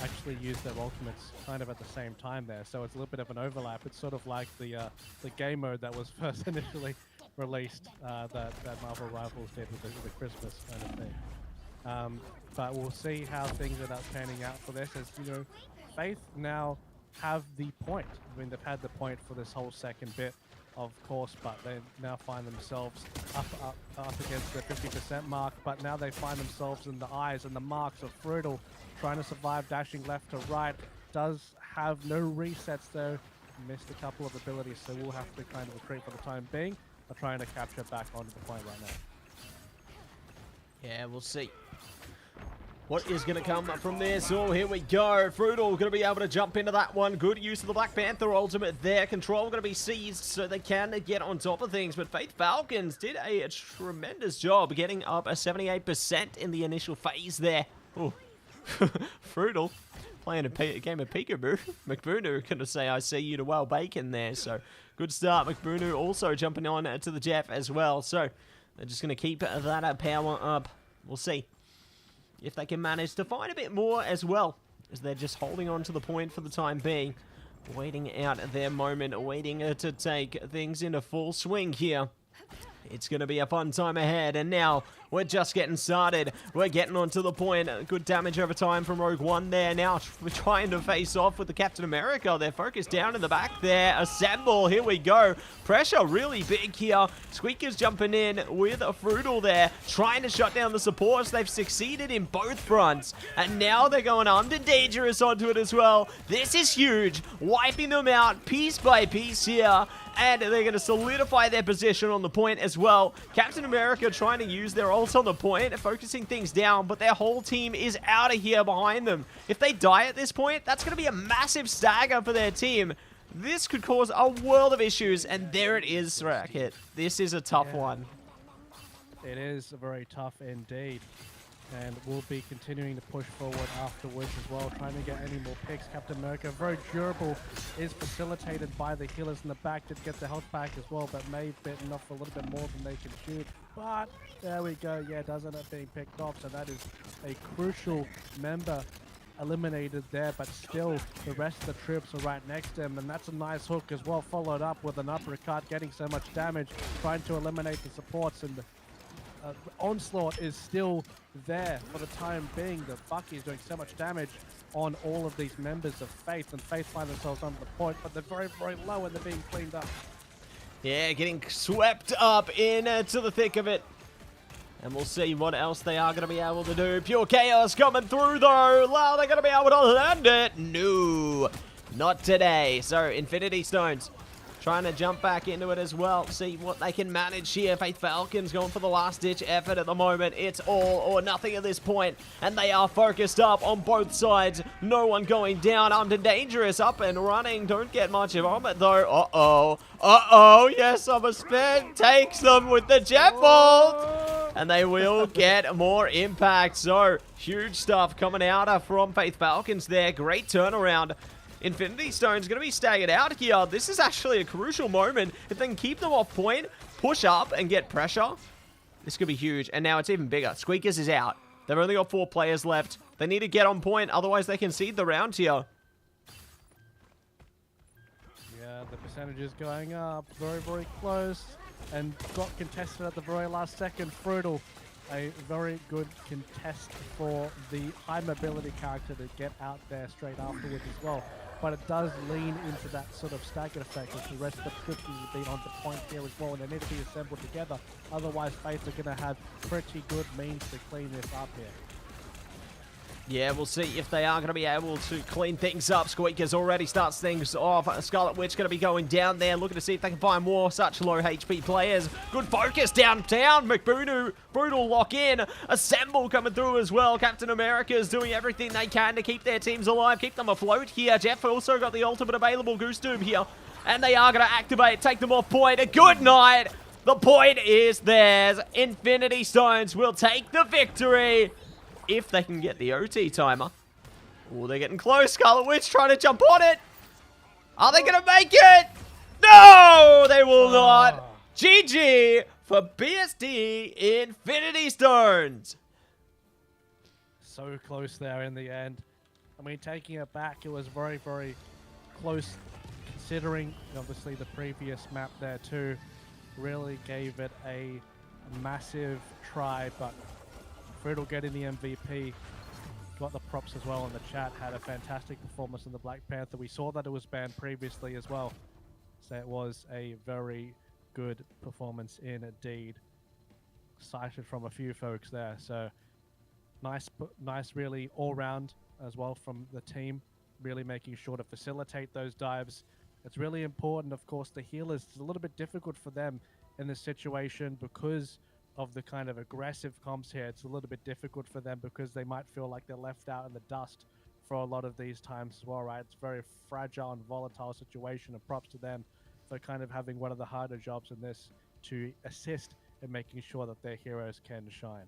actually used their ultimates kind of at the same time there. So it's a little bit of an overlap. It's sort of like the game mode that was first initially released that Marvel Rivals did with the Christmas kind of thing. But we'll see how things end up panning out for this. As you know, Faith now have the point. I mean, they've had the point for this whole second bit, of course, but they now find themselves up against the 50% mark. But now they find themselves in the eyes and the marks of Friddle, trying to survive, dashing left to right. Does have no resets though. Missed a couple of abilities, so we'll have to kind of retreat for the time being. They're trying to capture back onto the point right now.
Yeah, we'll see what is going to come from this. Oh, here we go. Friddle going to be able to jump into that one. Good use of the Black Panther ultimate there. Control going to be seized so they can get on top of things. But Faith Falcons did a tremendous job getting up a 78% in the initial phase there. Oh, Friddle playing a game of peekaboo. McBoonoo going to say, I see you to well bacon there. So good start. McBoonoo also jumping on to the Jeff as well. So they're just going to keep that power up. We'll see if they can manage to find a bit more as well, as they're just holding on to the point for the time being, waiting out their moment, waiting to take things into full swing here. It's going to be a fun time ahead, and now we're just getting started. We're getting onto the point. Good damage over time from Rogue One there. Now we're trying to face off with the Captain America. They're focused down in the back there. Assemble, here we go. Pressure really big here. Squeaker's jumping in with a Frutal there, trying to shut down the supports. They've succeeded in both fronts, and now they're going under Dangerous onto it as well. This is huge, wiping them out piece by piece here. And they're going to solidify their position on the point as well. Captain America trying to use their ult on the point, focusing things down, but their whole team is out of here behind them. If they die at this point, that's going to be a massive stagger for their team. This could cause a world of issues, and there it is, Racquetz. This is a tough one.
It is very tough indeed. And we'll be continuing to push forward afterwards as well, trying to get any more picks. Captain America, very durable, is facilitated by the healers in the back. Did get the health back as well, but may have bitten off a little bit more than they can shoot. But there we go. Yeah, does end up being picked off. So that is a crucial member eliminated there, but still the rest of the troops are right next to him, and that's a nice hook as well, followed up with an uppercut, getting so much damage, trying to eliminate the supports, and the onslaught is still there for the time being. The Bucky is doing so much damage on all of these members of Faith, and Faith find themselves under the point, but they're very, very low and they're being cleaned up.
Yeah, getting swept up into the thick of it. And we'll see what else they are going to be able to do. Pure Chaos coming through, though. Are they going to be able to land it? No, not today. So, Infinity Stones trying to jump back into it as well. See what they can manage here. Faith Falcons going for the last-ditch effort at the moment. It's all or nothing at this point, and they are focused up on both sides. No one going down. Armed and Dangerous up and running. Don't get much of it, though. Uh-oh. Uh-oh. Yes, Summer Spin takes them with the Jet Bolt, and they will get more impact. So, huge stuff coming out from Faith Falcons there. Great turnaround. Infinity Stone's going to be staggered out here. This is actually a crucial moment. If they can keep them off point, push up, and get pressure, this could be huge. And now it's even bigger. Squeakers is out. They've only got 4 players left. They need to get on point, otherwise they concede the round here.
Yeah, the percentage is going up. Very, very close. And got contested at the very last second. Frutal, a very good contest for the high mobility character to get out there straight afterwards as well. But it does lean into that sort of staggered effect as the rest of the troops have been on the point here as well, and they need to be assembled together. Otherwise, Faith are going to have pretty good means to clean this up here.
Yeah, we'll see if they are going to be able to clean things up. Squeakers already starts things off. Scarlet Witch going to be going down there, looking to see if they can find more such low HP players. Good focus downtown. McBoonoo, brutal lock in. Assemble coming through as well. Captain America is doing everything they can to keep their teams alive, keep them afloat here. Jeff also got the ultimate available. Goose Doom here. And they are going to activate, take them off point. A good night. The point is theirs. Infinity Stones will take the victory, if they can get the OT timer. Oh, they're getting close. Scarlet Witch trying to jump on it. Are they going to make it? No, they will not. GG for BSD Infinity Stones.
So close there in the end. I mean, taking it back, it was very, very close, considering obviously the previous map there too really gave it a massive try, but Frutal getting the MVP, got the props as well in the chat, had a fantastic performance in the Black Panther. We saw that it was banned previously as well, so it was a very good performance indeed, cited from a few folks there. So nice really all round as well from the team, really making sure to facilitate those dives. It's really important, of course. The healers, it's a little bit difficult for them in this situation because of the kind of aggressive comps here. It's a little bit difficult for them because they might feel like they're left out in the dust for a lot of these times as well, right? It's a very fragile and volatile situation, and props to them for kind of having one of the harder jobs in this to assist in making sure that their heroes can shine.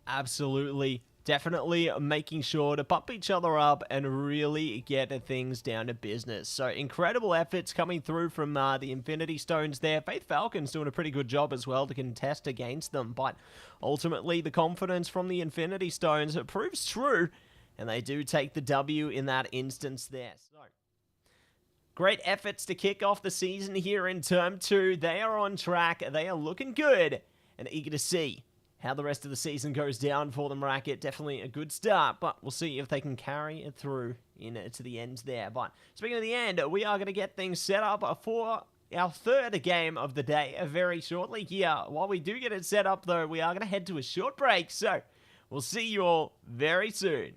Absolutely.
Definitely making sure to pump each other up and really get things down to business. So incredible efforts coming through from the Infinity Stones there. Faith Falcons doing a pretty good job as well to contest against them. But ultimately the confidence from the Infinity Stones proves true, and they do take the W in that instance there. So Great efforts to kick off the season here in Term 2. They are on track. They are looking good and eager to see how the rest of the season goes down for them, Racquet. Definitely a good start, but we'll see if they can carry it through to the end there. But speaking of the end, we are going to get things set up for our third game of the day very shortly here. While we do get it set up, though, we are going to head to a short break, so we'll see you all very soon.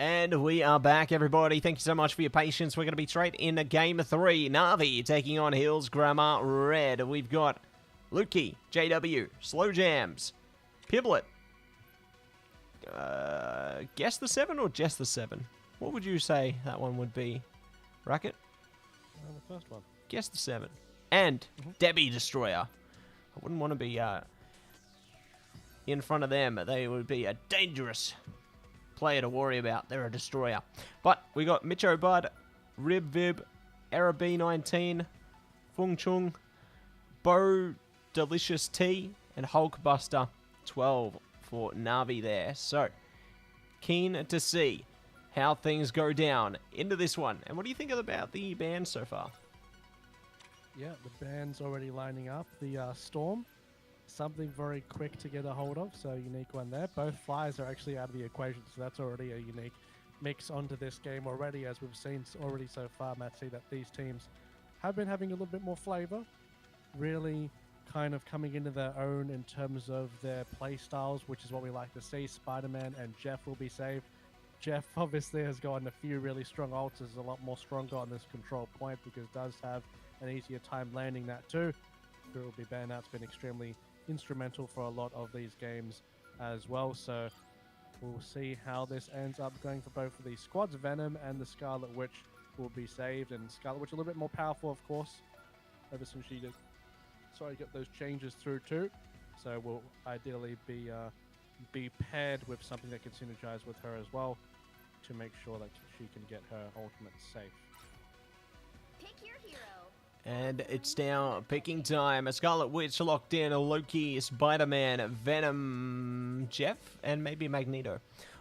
And we are back, everybody. Thank you so much for your patience. We're going to be straight in Game 3. Navi taking on Hills Grammar Red. We've got Lukey, JW, Slow Jams, Piblet. Guess the 7 or just the 7? What would you say that one would be? Racquet?
The first one.
Guess the 7. And Debbie Destroyer. I wouldn't want to be in front of them. They would be a dangerous player to worry about. They're a destroyer. But we got Micho Bud, Rib Vib, Era B19, Fung Chung, Bo Delicious T, and Hulkbuster 12 for Navi there. So, keen to see how things go down into this one. And what do you think about the band so far?
Yeah, the band's already lining up. The Storm, something very quick to get a hold of, so unique one there. Both flyers are actually out of the equation, so that's already a unique mix onto this game already, as we've seen already so far, Matsy, that these teams have been having a little bit more flavor, really kind of coming into their own in terms of their play styles, which is what we like to see. Spider-Man and Jeff will be saved. Jeff obviously has gotten a few really strong ults, a lot more stronger on this control point because it does have an easier time landing that too. It will be Burnout's been extremely instrumental for a lot of these games as well, so we'll see how this ends up going for both of these squads. Venom and the Scarlet Witch will be saved, and Scarlet Witch a little bit more powerful, of course, ever since she did get those changes through too, so we'll ideally be paired with something that can synergize with her as well to make sure that she can get her ultimate safe.
Pick your hero.
And it's now picking time. A Scarlet Witch locked in, a Loki, Spider-Man, Venom, Jeff, and maybe Magneto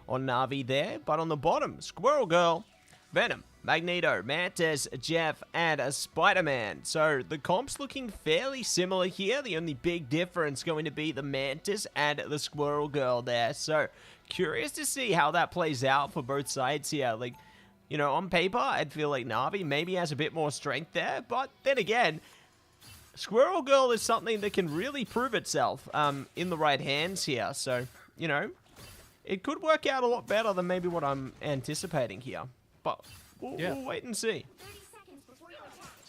on Navi there. But on the bottom, Squirrel Girl, Venom, Magneto, Mantis, Jeff, and a Spider-Man. So the comp's looking fairly similar here. The only big difference going to be the Mantis and the Squirrel Girl there. So curious to see how that plays out for both sides here. Like, you know, on paper, I'd feel like Navi maybe has a bit more strength there. But then again, Squirrel Girl is something that can really prove itself in the right hands here. So, you know, it could work out a lot better than maybe what I'm anticipating here. But we'll wait and see.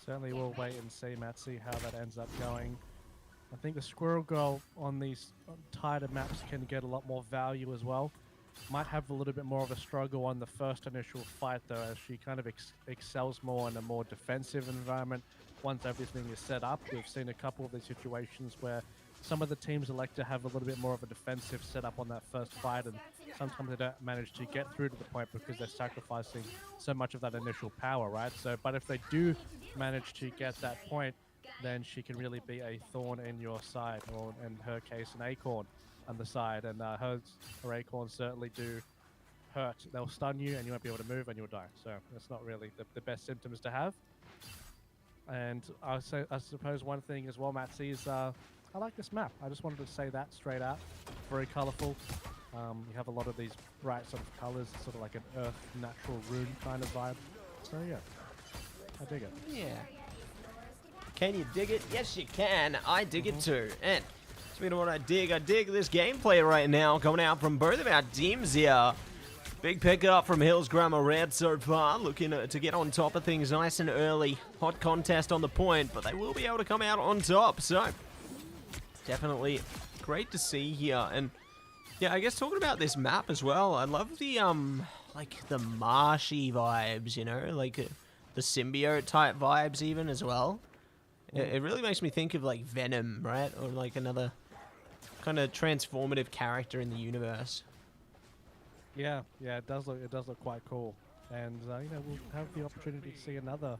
Certainly we'll wait and see, Matt, see how that ends up going. I think the Squirrel Girl on these tighter maps can get a lot more value as well. Might have a little bit more of a struggle on the first initial fight, though, as she kind of excels more in a more defensive environment once everything is set up. We've seen a couple of these situations where some of the teams elect to have a little bit more of a defensive setup on that first fight, and sometimes they don't manage to get through to the point because they're sacrificing so much of that initial power, right? So, but if they do manage to get that point, then she can really be a thorn in your side, or in her case, an acorn on the side, and her acorns certainly do hurt. They'll stun you and you won't be able to move and you'll die. So that's not really the best symptoms to have. And I suppose one thing as well, Matsy, is I like this map. I just wanted to say that straight out. Very colorful. You have a lot of these bright sort of colors, sort of like an earth natural rune kind of vibe. So yeah, I dig it.
Yeah. Can you dig it? Yes, you can. I dig it too. And speaking of what I dig this gameplay right now coming out from both of our teams here. Big pickup from Hills Grammar Red so far, looking to get on top of things nice and early. Hot contest on the point, but they will be able to come out on top. So definitely great to see here. And yeah, I guess talking about this map as well, I love the like the marshy vibes, you know, like the symbiote type vibes even as well. It really makes me think of like Venom, right? Or like another kind of transformative character in the universe.
Yeah, it does look quite cool, and you know, we'll have the opportunity to see another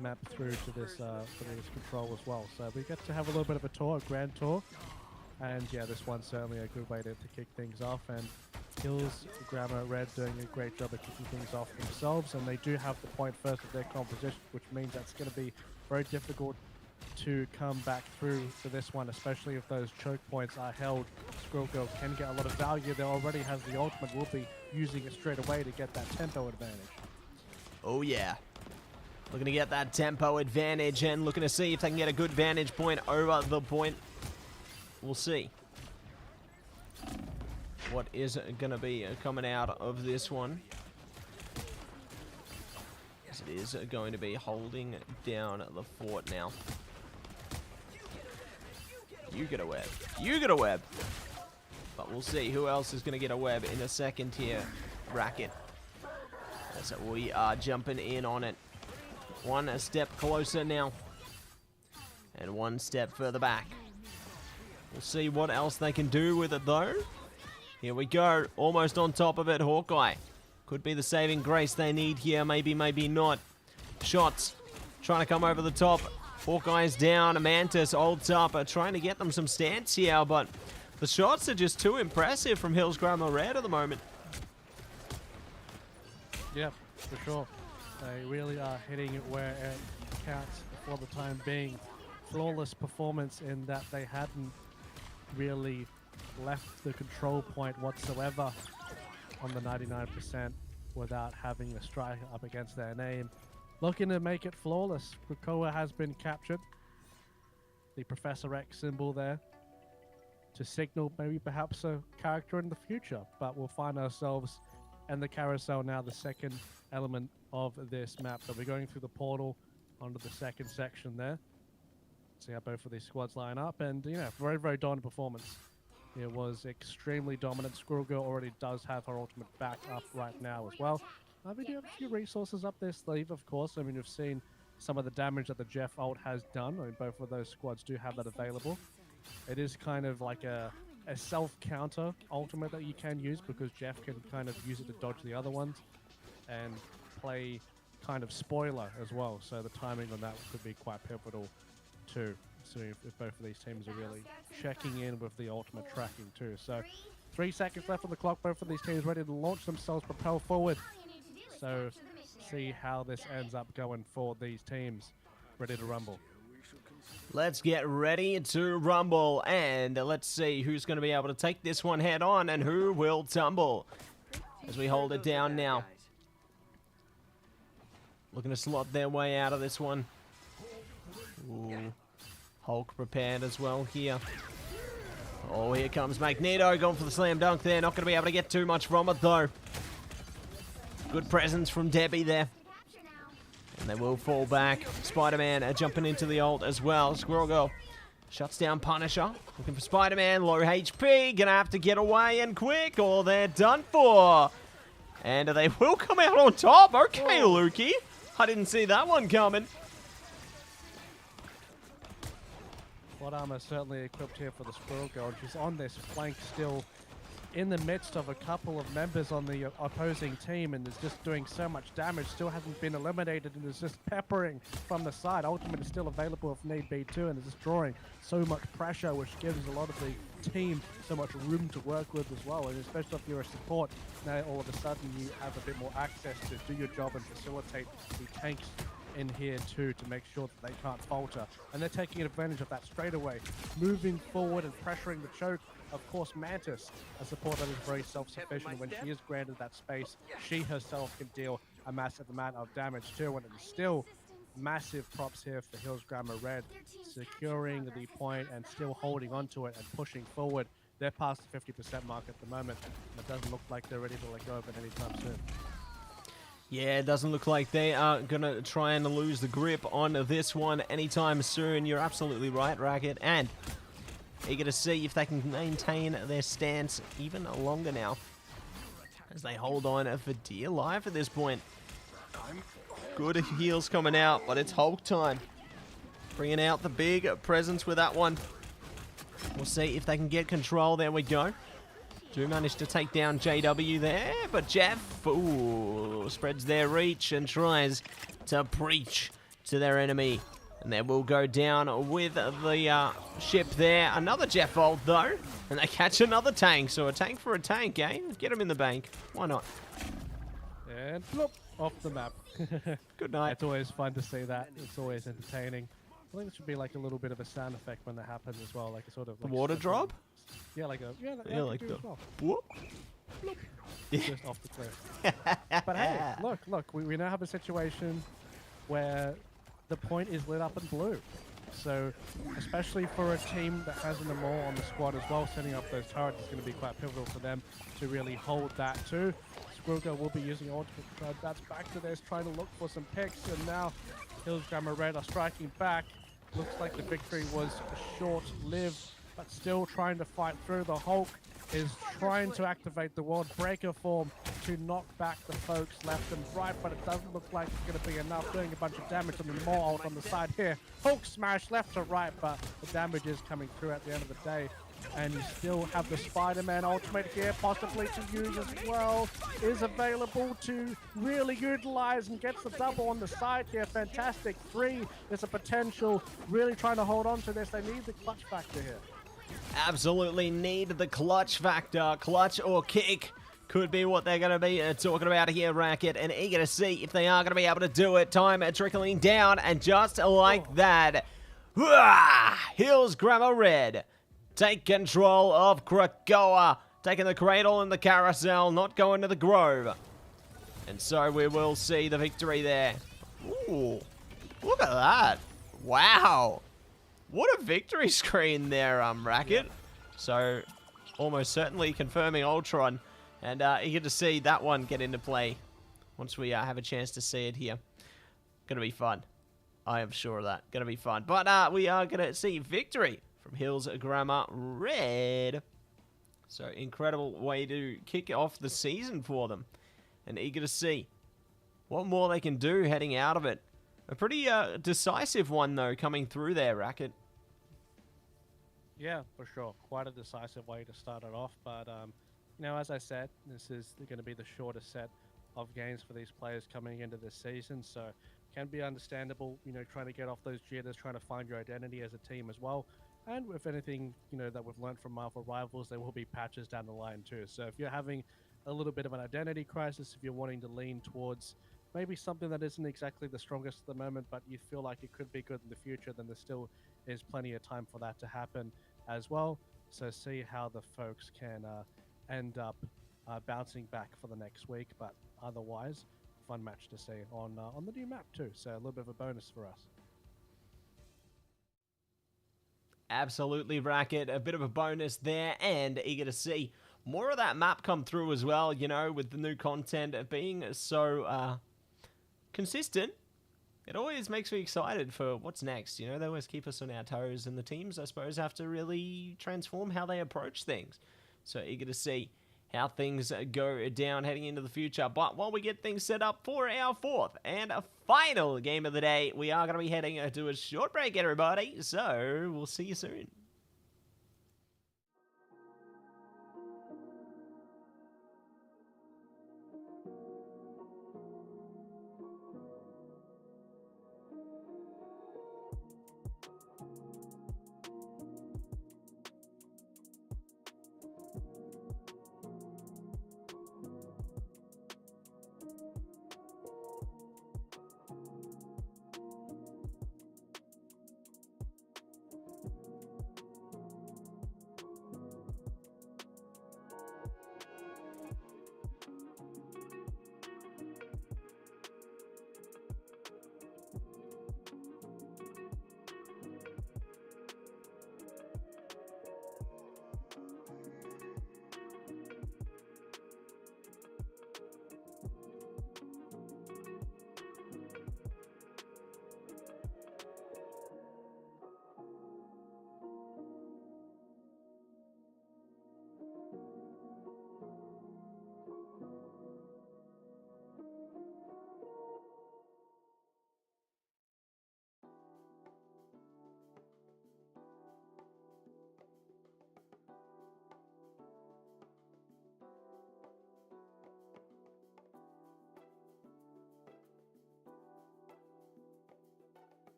map through to this control as well. So we get to have a little bit of a tour, a grand tour, and yeah, this one's certainly a good way to kick things off. And Hills Grammar Red doing a great job of kicking things off themselves, and they do have the point first of their composition, which means that's going to be very difficult to come back through to this one, especially if those choke points are held. Squirrel Girl can get a lot of value. They already has the ultimate. Will be using it straight away to get that tempo advantage.
Oh yeah. Looking to get that tempo advantage and looking to see if they can get a good vantage point over the point. We'll see what is going to be coming out of this one. as it is going to be holding down the fort now. You get a web. You get a web. But we'll see who else is going to get a web in a second here. Racquet. So we are jumping in on it. One step closer now. And one step further back. We'll see what else they can do with it, though. Here we go. Almost on top of it. Hawkeye. Could be the saving grace they need here. Maybe, maybe not. Shots. Trying to come over the top. Hawkeye's down. Mantis ults up. Trying to get them some stance here, but the shots are just too impressive from Hills Grammar Red at the moment.
Yeah, for sure. They really are hitting it where it counts for the time being. Flawless performance in that they hadn't really left the control point whatsoever on the 99% without having a striker up against their name. Looking to make it flawless. Krakoa has been captured. The Professor X symbol there to signal maybe perhaps a character in the future, but we'll find ourselves in the carousel now, the second element of this map. So we're going through the portal onto the second section there. See how both of these squads line up, and very, very dominant performance. It was extremely dominant. Squirrel Girl already does have her ultimate back up right now as well. We do have a few resources up their sleeve, of course. I mean, you've seen some of the damage that the Jeff ult has done. I mean, both of those squads do have that available. It is kind of like a self-counter ultimate that you can use, because Jeff can kind of use it to dodge the other ones and play kind of spoiler as well. So the timing on that could be quite pivotal too. So if both of these teams are really checking in with the ultimate tracking too. So 3 seconds left on the clock. Both of these teams ready to launch themselves, propel forward. So see how this ends up going for these teams ready to rumble.
Let's get ready to rumble, and let's see who's going to be able to take this one head on and who will tumble as we hold it down now. Looking to slot their way out of this one. Ooh. Hulk prepared as well here. Oh, here comes Magneto going for the slam dunk there. Not going to be able to get too much from it, though. Good presence from Debbie there. And they will fall back. Spider-Man jumping into the ult as well. Squirrel Girl shuts down Punisher. Looking for Spider-Man. Low HP. Gonna have to get away and quick, or they're done for. And they will come out on top. Okay, Lukey. I didn't see that one coming.
What armor certainly equipped here for the Squirrel Girl. She's on this flank still in the midst of a couple of members on the opposing team, and is just doing so much damage. Still hasn't been eliminated, and is just peppering from the side. Ultimate is still available if need be too, and is just drawing so much pressure, which gives a lot of the team so much room to work with as well. And especially if you're a support, now all of a sudden you have a bit more access to do your job and facilitate the tanks in here too, to make sure that they can't falter. And they're taking advantage of that straight away, moving forward and pressuring the choke. Of course, Mantis, a support that is very self-sufficient. When she is granted that space, she herself can deal a massive amount of damage too. And it's still massive props here for Hills Grammar Red, securing the point and still holding onto it and pushing forward. They're past the 50% mark at the moment. It doesn't look like they're ready to let go of it anytime soon.
Yeah, it doesn't look like they are going to try and lose the grip on this one anytime soon. You're absolutely right, Racquet. And eager to see if they can maintain their stance even longer now, as they hold on for dear life at this point. Good heals coming out, but it's Hulk time. Bringing out the big presence with that one. We'll see if they can get control. There we go. Do manage to take down JW there, but Jeff spreads their reach and tries to preach to their enemy. And they will go down with the ship there. Another Jeff ult, though. And they catch another tank. So a tank for a tank, eh? Get him in the bank. Why not?
And flop off the map.
Good night.
It's always fun to see that. It's always entertaining. I think it should be like a little bit of a sound effect when that happens as well. Like a sort of...
The water drop?
Yeah, like a...
Yeah, like the...
Well.
Whoop.
Just off the cliff. But hey, look, we now have a situation where the point is lit up in blue. So, especially for a team that has an Amor on the squad as well, setting up those turrets is going to be quite pivotal for them to really hold that too. Gruger will be using ultimate. That's back to this, trying to look for some picks, and now Hills Grammar Red are striking back. Looks like the victory was short-lived, but still trying to fight through. The Hulk is trying to activate the World Breaker form to knock back the folks left and right, but it doesn't look like it's going to be enough, doing a bunch of damage on the Maul on the side here. Hulk smash left to right, but the damage is coming through at the end of the day. And you still have the Spider-Man ultimate here, possibly to use as well. Is available to really utilize and gets the double on the side here. Fantastic. 3. There's a potential. Really trying to hold on to this. They need the clutch factor here.
Absolutely need the clutch factor. Clutch or kick could be what they're going to be talking about here, Racquet, and eager to see if they are going to be able to do it. Time trickling down, and just like that, Hills Grammar Red take control of Krakoa, taking the cradle and the carousel, not going to the Grove. And so we will see the victory there. Ooh, look at that. Wow. What a victory screen there, Racquet. Yeah. So, almost certainly confirming Ultron. And eager to see that one get into play once we have a chance to see it here. Gonna be fun. I am sure of that. Gonna be fun. But we are gonna see victory from Hills Grammar Red. So, incredible way to kick off the season for them. And eager to see what more they can do heading out of it. A pretty decisive one, though, coming through there, Racquet.
Yeah, for sure. Quite a decisive way to start it off. But, you know, as I said, this is going to be the shortest set of games for these players coming into this season. So, can be understandable, you know, trying to get off those jitters, trying to find your identity as a team as well. And if anything, you know, that we've learned from Marvel Rivals, there will be patches down the line too. So if you're having a little bit of an identity crisis, if you're wanting to lean towards maybe something that isn't exactly the strongest at the moment, but you feel like it could be good in the future, then there still is plenty of time for that to happen as well. So see how the folks can end up bouncing back for the next week. But otherwise, fun match to see on the new map too. So a little bit of a bonus for us.
Absolutely, Racquet. A bit of a bonus there, and eager to see more of that map come through as well, you know, with the new content being so consistent. It always makes me excited for what's next, you know. They always keep us on our toes, and the teams, I suppose, have to really transform how they approach things. So eager to see how things go down heading into the future. But while we get things set up for our fourth and final game of the day, we are going to be heading to a short break, everybody. So we'll see you soon.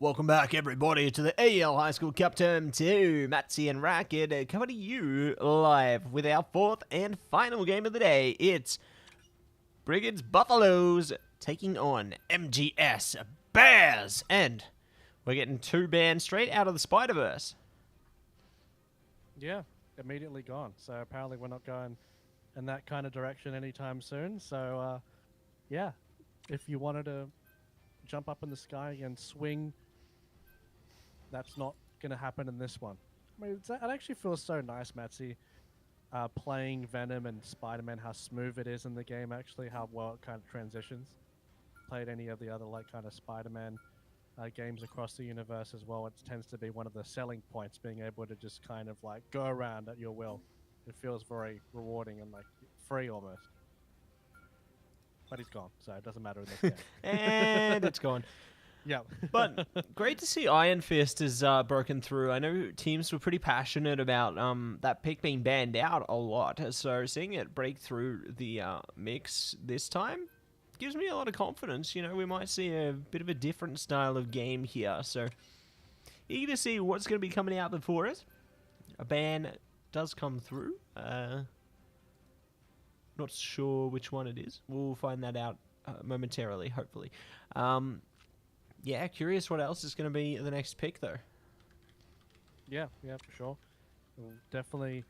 Welcome back, everybody, to the AEL High School Cup Term 2. Matsy and Racquetz coming to you live with our fourth and final game of the day. It's Brigade's Buffaloes taking on MGS Bears. And we're getting two bands straight out of the Spider-Verse.
Yeah, immediately gone. So apparently we're not going in that kind of direction anytime soon. So, yeah, if you wanted to jump up in the sky and swing, that's not going to happen in this one. I mean, it actually feels so nice, Matsy, playing Venom and Spider-Man, how smooth it is in the game, actually, how well it kind of transitions. Played any of the other, like, kind of Spider-Man games across the universe as well. It tends to be one of the selling points, being able to just kind of, like, go around at your will. It feels very rewarding and, like, free almost. But he's gone, so it doesn't matter in this game.
And it's gone.
Yeah.
But great to see Iron Fist has broken through. I know teams were pretty passionate about that pick being banned out a lot. So seeing it break through the mix this time gives me a lot of confidence. You know, we might see a bit of a different style of game here. So eager to see what's going to be coming out before it. A ban does come through. Not sure which one it is. We'll find that out momentarily, hopefully. Yeah, curious what else is going to be the next pick, though.
Yeah, for sure. We'll definitely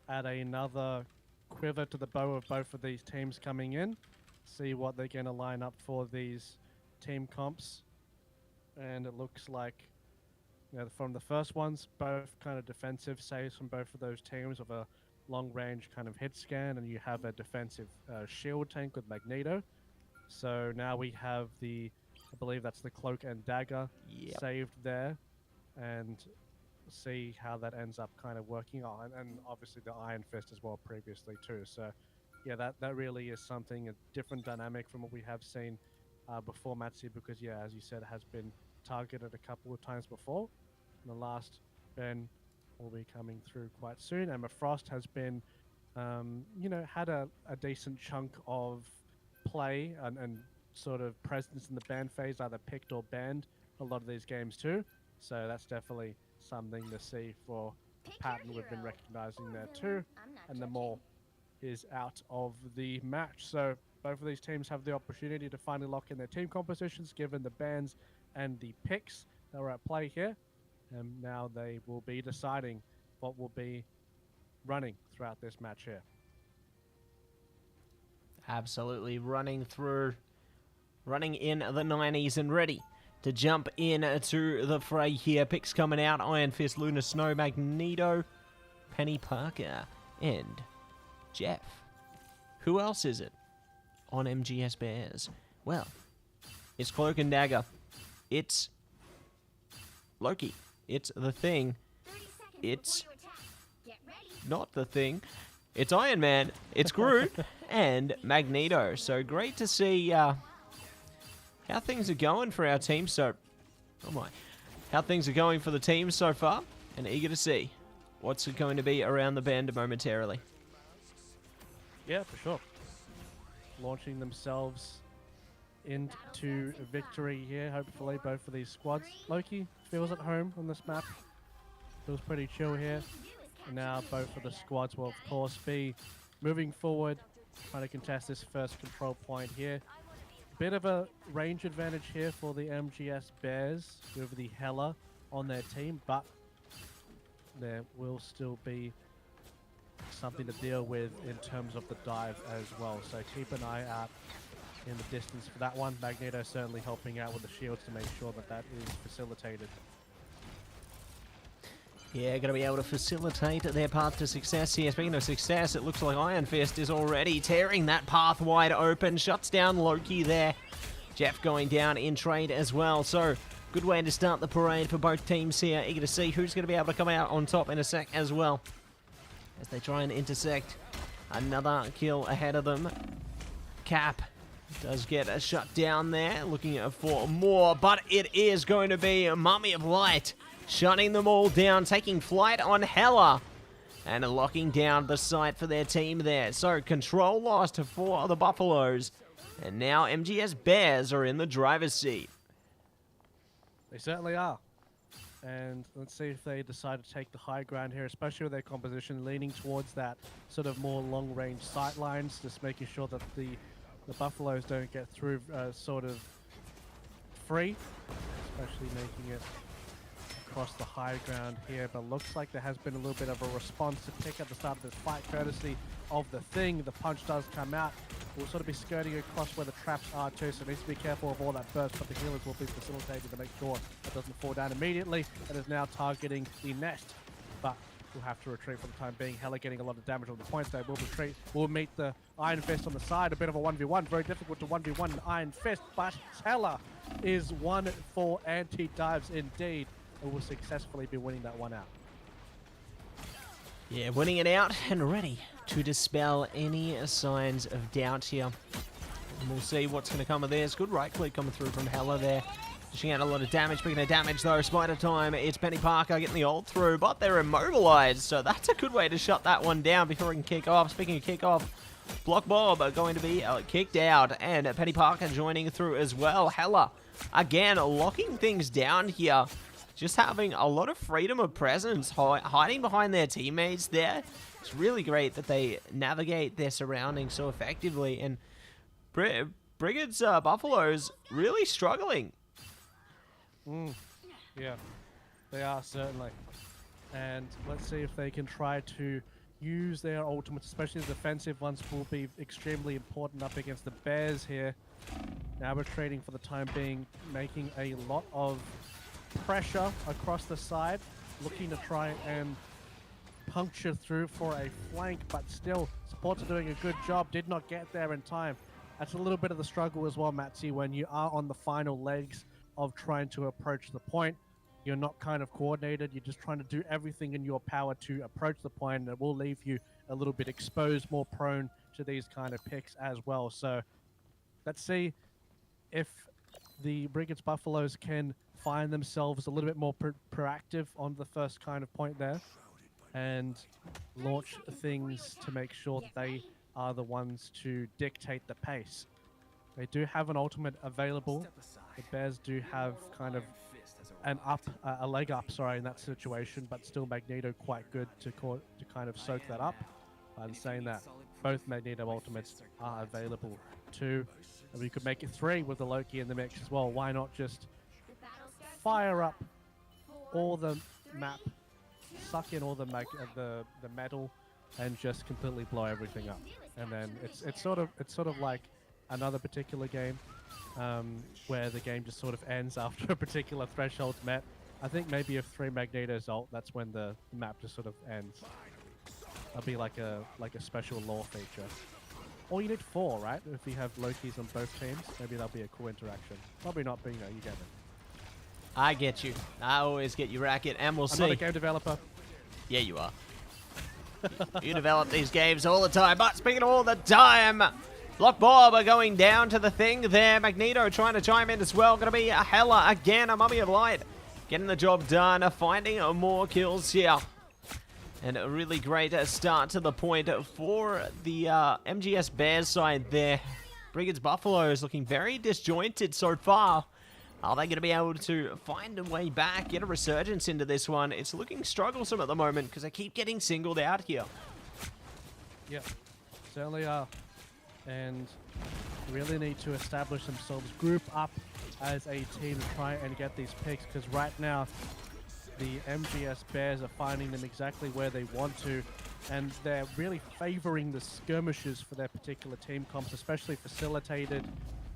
add another quiver to the bow of both of these teams coming in. See what they're going to line up for these team comps. And it looks like, you know, from the first ones, both kind of defensive saves from both of those teams of a long-range kind of hit scan, and you have a defensive shield tank with Magneto. So now we have the, I believe that's the Cloak and Dagger saved there, and see how that ends up kind of working on, and obviously the Iron Fist as well previously too. So yeah, that really is something, a different dynamic from what we have seen before, Matsy, because yeah, as you said, it has been targeted a couple of times before. And the last Ben will be coming through quite soon. Emma Frost has been, you know, had a decent chunk of play and sort of presence in the ban phase, either picked or banned a lot of these games too. So that's definitely something to see for Patton. We've been recognizing there too. And the Maul is out of the match. So both of these teams have the opportunity to finally lock in their team compositions, given the bans and the picks that were at play here. And now they will be deciding what will be running throughout this match here.
Absolutely running in the 90s and ready to jump in to the fray here. Picks coming out: Iron Fist, Luna Snow, Magneto, Penny Parker, and Jeff. Who else is it on MGS Bears? Well, it's Cloak and Dagger. It's Loki. It's the Thing. It's not the Thing. It's Iron Man. It's Groot and Magneto. So great to see how things are going for our team. How things are going for the team so far, and eager to see what's going to be around the bend momentarily.
Yeah, for sure. Launching themselves into victory here, hopefully, both of these squads. Loki feels at home on this map. Feels pretty chill here. And now both of the squads will, of course, be moving forward, trying to contest this first control point here. Bit of a range advantage here for the MGS Bears with the Hela on their team, but there will still be something to deal with in terms of the dive as well. So keep an eye out in the distance for that one. Magneto certainly helping out with the shields to make sure that that is facilitated.
Yeah, going to be able to facilitate their path to success here. Speaking of success, it looks like Iron Fist is already tearing that path wide open. Shuts down Loki there. Jeff going down in trade as well. So, good way to start the parade for both teams here. Eager to see who's going to be able to come out on top in a sec as well, as they try and intersect. Another kill ahead of them. Cap does get a shut down there, looking for more, but it is going to be Mummy of Light shutting them all down, taking flight on Hela, and locking down the site for their team there. So control lost for the Buffaloes, and now MGS Bears are in the driver's seat.
They certainly are. And let's see if they decide to take the high ground here, especially with their composition leaning towards that sort of more long-range sight lines, just making sure that the Buffaloes don't get through sort of free, especially making it across the high ground here. But looks like there has been a little bit of a response to pick at the start of this fight, courtesy of the Thing. The punch does come out. We'll sort of be skirting across where the traps are too, so needs to be careful of all that burst, but the healers will be facilitating to make sure it doesn't fall down immediately. It is now targeting the nest, but we'll have to retreat for the time being. Hella getting a lot of damage on the points there. We'll retreat. We'll meet the Iron Fist on the side. A bit of a 1v1. Very difficult to 1v1 an Iron Fist, but Hella is one for anti-dives indeed, and will successfully be winning that one out.
Yeah, winning it out and ready to dispel any signs of doubt here. And we'll see what's going to come of this. Good right click coming through from Hella there. Dishing out a lot of damage. Speaking of damage though, Spider time. It's Penny Parker getting the ult through, but they're immobilized. So that's a good way to shut that one down before we can kick off. Speaking of kick off, Block Bob are going to be kicked out, and Penny Parker joining through as well. Hella, again, locking things down here. Just having a lot of freedom of presence, hiding behind their teammates there. It's really great that they navigate their surroundings so effectively. And Brigade's Buffaloes really struggling.
Yeah, they are certainly. And let's see if they can try to use their ultimates, especially the defensive ones will be extremely important up against the Bears here. Now we're trading for the time being, making a lot of pressure across the side, looking to try and puncture through for a flank, but still supports are doing a good job. Did not get there in time. That's a little bit of the struggle as well, Matsy, when you are on the final legs of trying to approach the point. You're not kind of coordinated. You're just trying to do everything in your power to approach the point, and it will leave you a little bit exposed, more prone to these kind of picks as well. So let's see if the Brigade's Buffaloes can find themselves a little bit more proactive on the first kind of point there and launch things to make sure that they are the ones to dictate the pace. They do have an ultimate available. The Bears do have kind of a leg up, sorry, in that situation, but still Magneto quite good to kind of soak that up. And saying that, both Magneto ultimates are available too. And we could make it 3 with the Loki in the mix as well. Why not just fire up all the map, suck in all the metal, and just completely blow everything up. And then it's sort of like another particular game where the game just sort of ends after a particular threshold's met. I think maybe if 3 Magneto's ult, that's when the map just sort of ends. That'll be like a special lore feature. Or you need 4, right? If you have Lokis on both teams, maybe that'll be a cool interaction. Probably not, but you know, you get it.
I get you. I always get you, Racquet, and we'll see.
I'm not a game developer.
Yeah, you are. You develop these games all the time. But speaking of all the time, Block Bob are going down to the Thing there. Magneto trying to chime in as well. Going to be a Hella again, a Mummy of Light. Getting the job done, finding more kills here. And a really great start to the point for the MGS Bears side there. Brigade's Buffaloes looking very disjointed so far. Are they going to be able to find a way back, get a resurgence into this one? It's looking strugglesome at the moment because they keep getting singled out here.
Yeah, certainly are. And really need to establish themselves, group up as a team to try and get these picks, because right now the MGS Bears are finding them exactly where they want to, and they're really favoring the skirmishes for their particular team comps, especially facilitated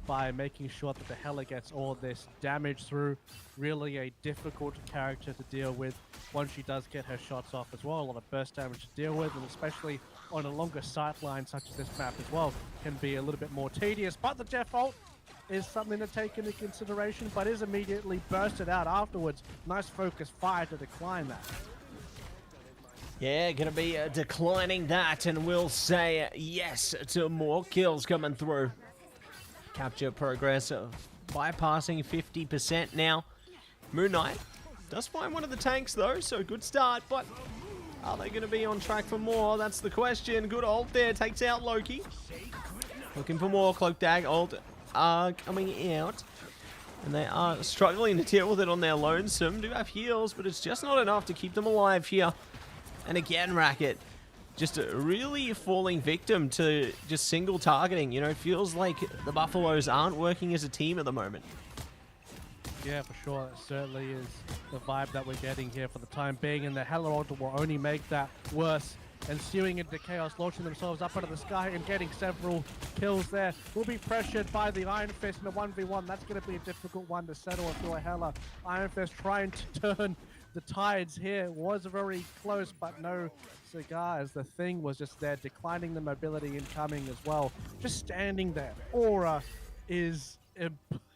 by making sure that the Hella gets all this damage through. Really a difficult character to deal with once she does get her shots off as well. A lot of burst damage to deal with, and especially on a longer sight line such as this map as well, can be a little bit more tedious. But the Jeff ult is something to take into consideration, but is immediately bursted out afterwards. Nice focus fire to decline that.
Yeah, gonna be declining that, and we'll say yes to more kills coming through. Capture progress of bypassing 50% now. Moon Knight does find one of the tanks though, so good start, but are they going to be on track for more? That's the question. Good ult there, takes out Loki. Looking for more. Cloak Dag ult coming out. And they are struggling to deal with it on their own. Some do have heals, but it's just not enough to keep them alive here. And again, Racquet, just really falling victim to just single targeting. You know, it feels like the Buffaloes aren't working as a team at the moment.
Yeah, for sure. It certainly is the vibe that we're getting here for the time being, and the Herald will only make that worse. Ensuing into chaos, launching themselves up into the sky and getting several kills there. Will be pressured by the Iron Fist in a 1v1. That's going to be a difficult one to settle if you're a Hella. Iron Fist trying to turn the tides here. Was very close, but no cigar, as the thing was just there, declining the mobility incoming as well. Just standing there. Aura is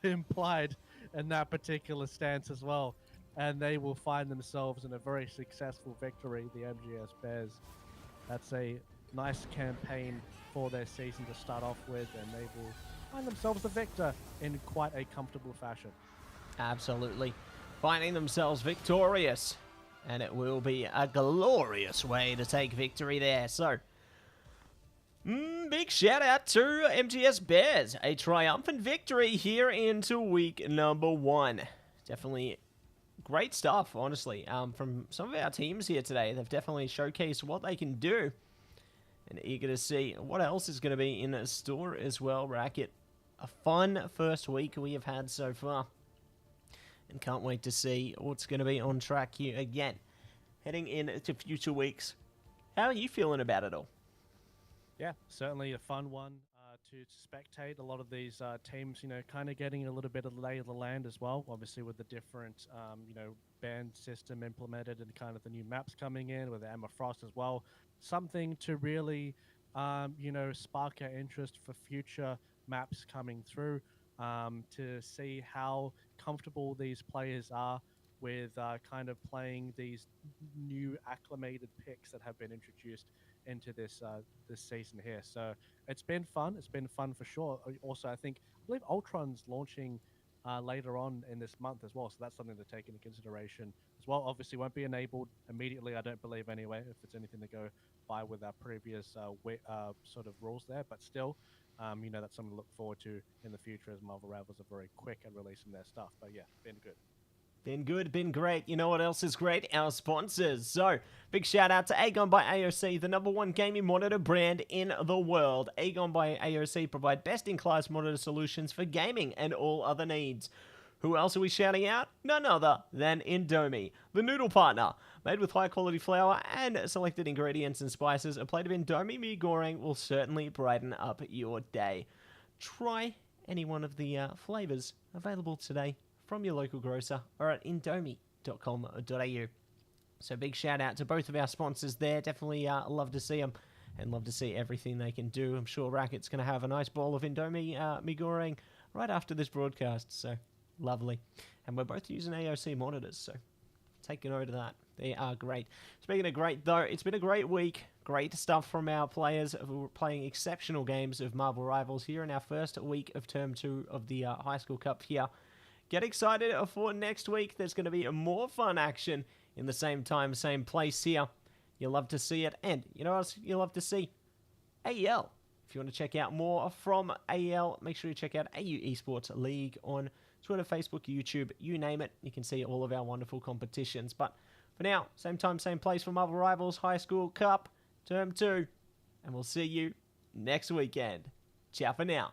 implied in that particular stance as well. And they will find themselves in a very successful victory, the MGS Bears. That's a nice campaign for their season to start off with, and they will find themselves the victor in quite a comfortable fashion.
Absolutely. Finding themselves victorious. And it will be a glorious way to take victory there. So, big shout out to MGS Bears. A triumphant victory here into week number 1. Definitely great stuff, honestly, from some of our teams here today. They've definitely showcased what they can do. And eager to see what else is going to be in store as well, Racquet. A fun first week we have had so far. And can't wait to see what's going to be on track here again. Heading into future weeks. How are you feeling about it all?
Yeah, certainly a fun one to spectate. A lot of these teams, you know, kind of getting a little bit of the lay of the land as well. Obviously, with the different, you know, band system implemented and kind of the new maps coming in with the Emma Frost as well. Something to really, you know, spark our interest for future maps coming through, to see how comfortable these players are with kind of playing these new acclimated picks that have been introduced into this this season here. So it's been fun. It's been fun for sure. Also, I believe Ultron's launching later on in this month as well. So that's something to take into consideration as well. Obviously, won't be enabled immediately, I don't believe anyway, if it's anything to go by with our previous sort of rules there. But still, you know, that's something to look forward to in the future, as Marvel Rivals are very quick at releasing their stuff. But yeah, been good.
Been good, been great. You know what else is great? Our sponsors. So, big shout out to AGON by AOC, the #1 gaming monitor brand in the world. AGON by AOC provide best-in-class monitor solutions for gaming and all other needs. Who else are we shouting out? None other than Indomie, the noodle partner. Made with high-quality flour and selected ingredients and spices, a plate of Indomie mee goreng will certainly brighten up your day. Try any one of the flavors available today from your local grocer or at indomie.com.au. So big shout out to both of our sponsors there. Definitely love to see them and love to see everything they can do. I'm sure Racquet's going to have a nice bowl of Indomie mee goreng right after this broadcast. So lovely. And we're both using AOC monitors, so take note of that. They are great. Speaking of great, though, it's been a great week. Great stuff from our players who are playing exceptional games of Marvel Rivals here in our first week of Term 2 of the High School Cup here. Get excited for next week. There's going to be more fun action in the same time, same place here. You'll love to see it. And you know what else you'll love to see? AEL. If you want to check out more from AEL, make sure you check out AU Esports League on Twitter, Facebook, YouTube, you name it. You can see all of our wonderful competitions. But for now, same time, same place for Marvel Rivals High School Cup Term 2. And we'll see you next weekend. Ciao for now.